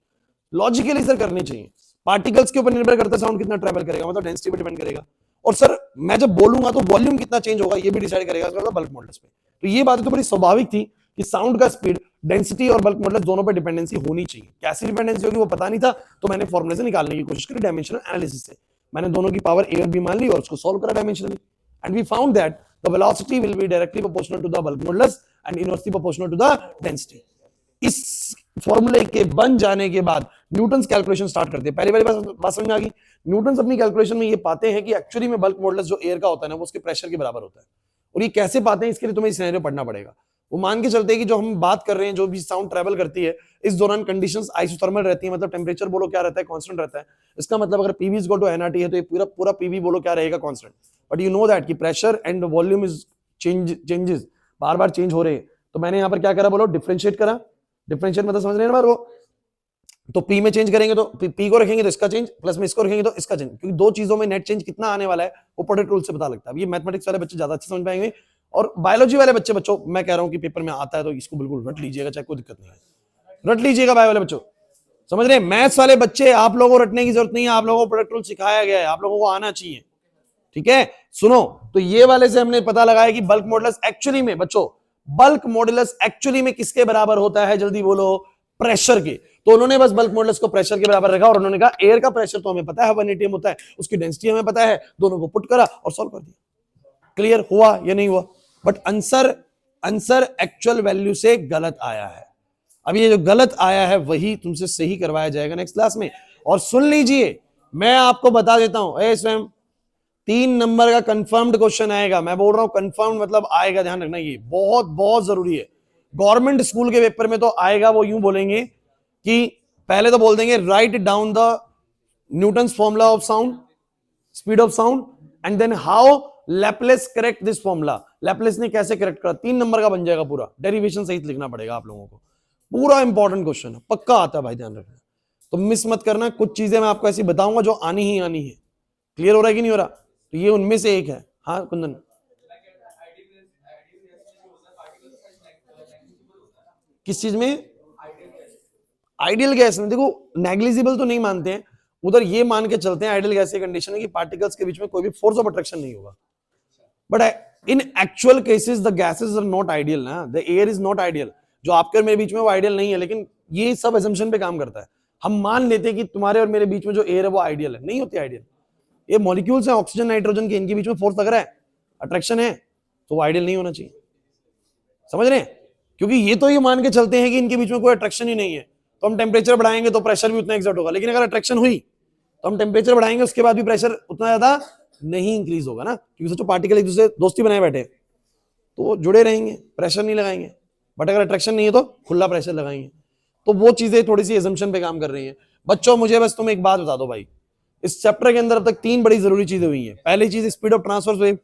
लॉजिकली सर करनी चाहिए। पार्टिकल्स के ऊपर निर्भर करता है साउंड कितना ट्रैवल करेगा, मतलब डेंसिटी पे डिपेंड करेगा। और सर मैं जब बोलूंगा तो वॉल्यूम कितना चेंज होगा ये भी डिसाइड करेगा बल्क मॉडुलस पे। तो ये बात तो बड़ी स्वाभाविक थी कि साउंड का स्पीड, डेंसिटी और बल्क मॉडुलस दोनों पे डिपेंडेंसी होनी चाहिए। कैसी डिपेंडेंसी होगी वो पता नहीं था, तो मैंने फॉर्मूले से निकालने की कोशिश करी डायमेंशनल एनालिसिस से। मैंने दोनों की पावर ए और बी मान ली और उसको सॉल्व करा dimensionally, and we found that the velocity will be directly proportional to the bulk modulus and inversely proportional to the density. इस फॉर्मूले के बन जाने के बाद न्यूटन कैलकुलेशन स्टार्ट करते हैं। पहली बार बात समझ में आ गई। न्यूटन अपनी कैलकुलेशन में ये पाते हैं कि एक्चुअली में बल्क मॉडुलस जो एयर का होता है ना वो उसके प्रेशर के बराबर होता है। और ये कैसे पाते हैं इसके लिए तुम्हें सिनेरियो पढ़ना पड़ेगा। वो मान के चलते हैं कि जो हम बात कर रहे हैं, जो भी साउंड ट्रैवल करती है, इस दौरान कंडीशंस आइसोथर्मल रहती है, मतलब टेंपरेचर बोलो क्या रहता है? कांस्टेंट रहता है। इसका मतलब अगर PV is equal to NRT है तो ये पूरा पूरा पीवी बोलो क्या रहेगा? Constant. But you know that कि pressure and volume is changes, बार बार चेंज हो रहे हैं। तो मैंने यहां पर क्या करा? बोलो डिफरेंशिएट करा। डिफरेंशिएट मतलब समझ रहे हैं ना बार को? तो पी में चेंज करेंगे तो पी को रखेंगे तो इसका चेंज, प्लस में इसको रखेंगे तो इसका चेंज, क्योंकि दो चीजों में नेट चेंज कितना आने वाला है वो प्रोडक्ट रूल से पता लगता है। ये मैथमेटिक्स वाले बच्चे ज्यादा अच्छे समझ पाएंगे, और बायोलॉजी वाले बच्चे, बच्चों मैं कह रहा हूं कि पेपर में आता है तो इसको बिल्कुल रट लीजिएगा, चाहे कोई दिक्कत नहीं है, रट लीजिएगा बायो वाले बच्चों। समझ रहे हैं? मैथ्स वाले बच्चे, आप लोगों को रटने की जरूरत नहीं है, आप लोगों को प्रोडक्ट रूल सिखाया गया है, आप लोगों को आना चाहिए। ठीक है, सुनो। तो ये वाले से हमने पता लगाया कि बल्क मॉडुलस एक्चुअली में, बच्चों बल्क मॉडुलस एक्चुअली में किसके बराबर होता है? जल्दी बोलो, प्रेशर के। तो उन्होंने बस बल्क मॉडुलस को प्रेशर के बराबर रखा और उन्होंने कहा एयर का प्रेशर तो हमें पता है 1 atm होता है, उसकी डेंसिटी हमें पता है, दोनों को पुट करा और सॉल्व कर दिया। क्लियर हुआ या नहीं हुआ? बट आंसर एक्चुअल वैल्यू से गलत आया है। अब ये जो गलत आया है वही तुमसे सही करवाया जाएगा नेक्स्ट क्लास में। और सुन लीजिए, मैं आपको बता देता हूं, स्वयं 3 नंबर का कंफर्म्ड क्वेश्चन आएगा। मैं बोल रहा हूं कंफर्म्ड मतलब आएगा, ध्यान रखना, ये बहुत बहुत जरूरी है। गवर्नमेंट स्कूल के पेपर में तो आएगा। वो यूं बोलेंगे कि पहले तो बोल देंगे write down the Newton's formula of sound, speed of sound, and then how Laplace correct this formula. Laplace ने कैसे करेक्ट करा? 3 नंबर का बन जाएगा पूरा, डेरिवेशन सहित लिखना पड़ेगा आप लोगों को। पूरा इंपॉर्टेंट क्वेश्चन है, पक्का आता है भाई, ध्यान रखना। तो मिस मत करना, कुछ चीजें मैं आपको ऐसी बताऊंगा जो आनी ही आनी है। क्लियर हो रहा है कि नहीं हो रहा? तो ये उनमें से एक है। हाँ कुंदन, किस चीज में? आइडियल गैस में देखो, नेग्लिजिबल तो नहीं मानते हैं उधर, ये मान के चलते हैं आइडियल गैस की कंडीशन है कि पार्टिकल्स के बीच में कोई भी फोर्स ऑफ अट्रैक्शन नहीं होगा। But in actual cases the gases are not ideal ना, the air is not ideal. जो आपके और मेरे बीच में वो आइडियल नहीं है, लेकिन ये सब एजम्पशन पे काम करता है। हम मान लेते हैं कि तुम्हारे और मेरे बीच में जो एयर है वो आइडियल है, नहीं होती आइडियल। ये मॉलिक्यूल्स हैं ऑक्सीजन नाइट्रोजन के, इनके बीच में फोर्स लग रहा है, अट्रैक्शन है, तो वो आइडियल नहीं होना चाहिए। समझ रहे हैं? क्योंकि ये तो ये मान के चलते हैं कि इनके बीच में कोई अट्रैक्शन ही नहीं है, तो हम टेम्परेचर बढ़ाएंगे तो प्रेशर भी उतना एक्सर्ट होगा। लेकिन अगर अट्रैक्शन हुई तो हम टेम्परेचर बढ़ाएंगे, उसके बाद भी प्रेशर उतना ज्यादा नहीं इंक्रीज होगा ना, क्योंकि सोचो पार्टिकल एक दूसरे दोस्ती बनाए बैठे तो वो जुड़े रहेंगे, प्रेशर नहीं लगाएंगे। बट अगर अट्रैक्शन नहीं है तो खुला प्रेशर लगाएंगे। तो वो चीजें थोड़ी सी एजम्पशन पे काम कर रही हैं। बच्चों मुझे बस तुम एक बात बता दो भाई, इस चैप्टर के अंदर अब तक 3 बड़ी जरूरी चीजें हुई हैं। पहली चीज स्पीड ऑफ ट्रांसफर वेव,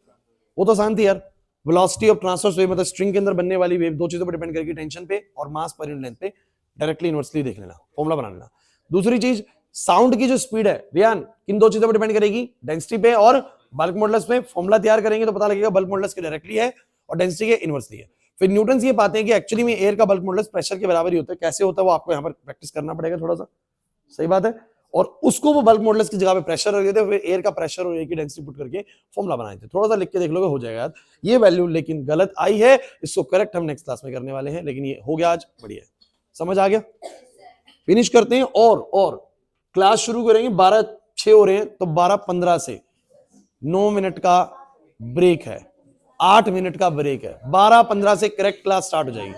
वो तो आसान थी यार। वेलोसिटी ऑफ ट्रांसफर वेव मतलब स्ट्रिंग के अंदर बनने वाली वेव, दो चीजों पर डिपेंड करेगी, टेंशन पे और मास पर यूनिट लेंथ पे। डायरेक्टली इनवर्सली देख लेना, फॉर्मूला बना लेना। दूसरी चीज, साउंड की जो स्पीड है रियान, किन दो चीजों पर डिपेंड करेगी, डेंसिटी पे और बल्क मॉडुलस पे। फॉर्मूला तैयार करेंगे तो पता लगेगा बल्क मॉडुलस के डायरेक्टली है और डेंसिटी के इनवर्सली है। फिर न्यूटन ये पाते हैं कि एक्चुअली में एयर का बल्क मॉडुलस प्रेशर के बराबर ही होता है। कैसे होता है वो आपको यहाँ पर प्रैक्टिस करना पड़ेगा थोड़ा सा, सही बात है। और उसको वो बल्क मॉडुलस की जगह पे प्रेशर रख देते, फिर एयर का प्रेशर और एयर की डेंसिटी पुट करके फॉर्मूला बनाए थे। थोड़ा सा लिख के देख लोगे हो जाएगा यार। ये वैल्यू लेकिन गलत आई है, इसको करेक्ट हम नेक्स्ट क्लास में करने वाले हैं, लेकिन ये हो गया आज, बढ़िया, समझ आ गया। फिनिश करते हैं और क्लास शुरू करेंगे। 12:06 हो रहे हैं तो 12:15 से 9 मिनट का ब्रेक है, 8 मिनट का ब्रेक है। 12:15 से करेक्ट क्लास स्टार्ट हो जाएगी।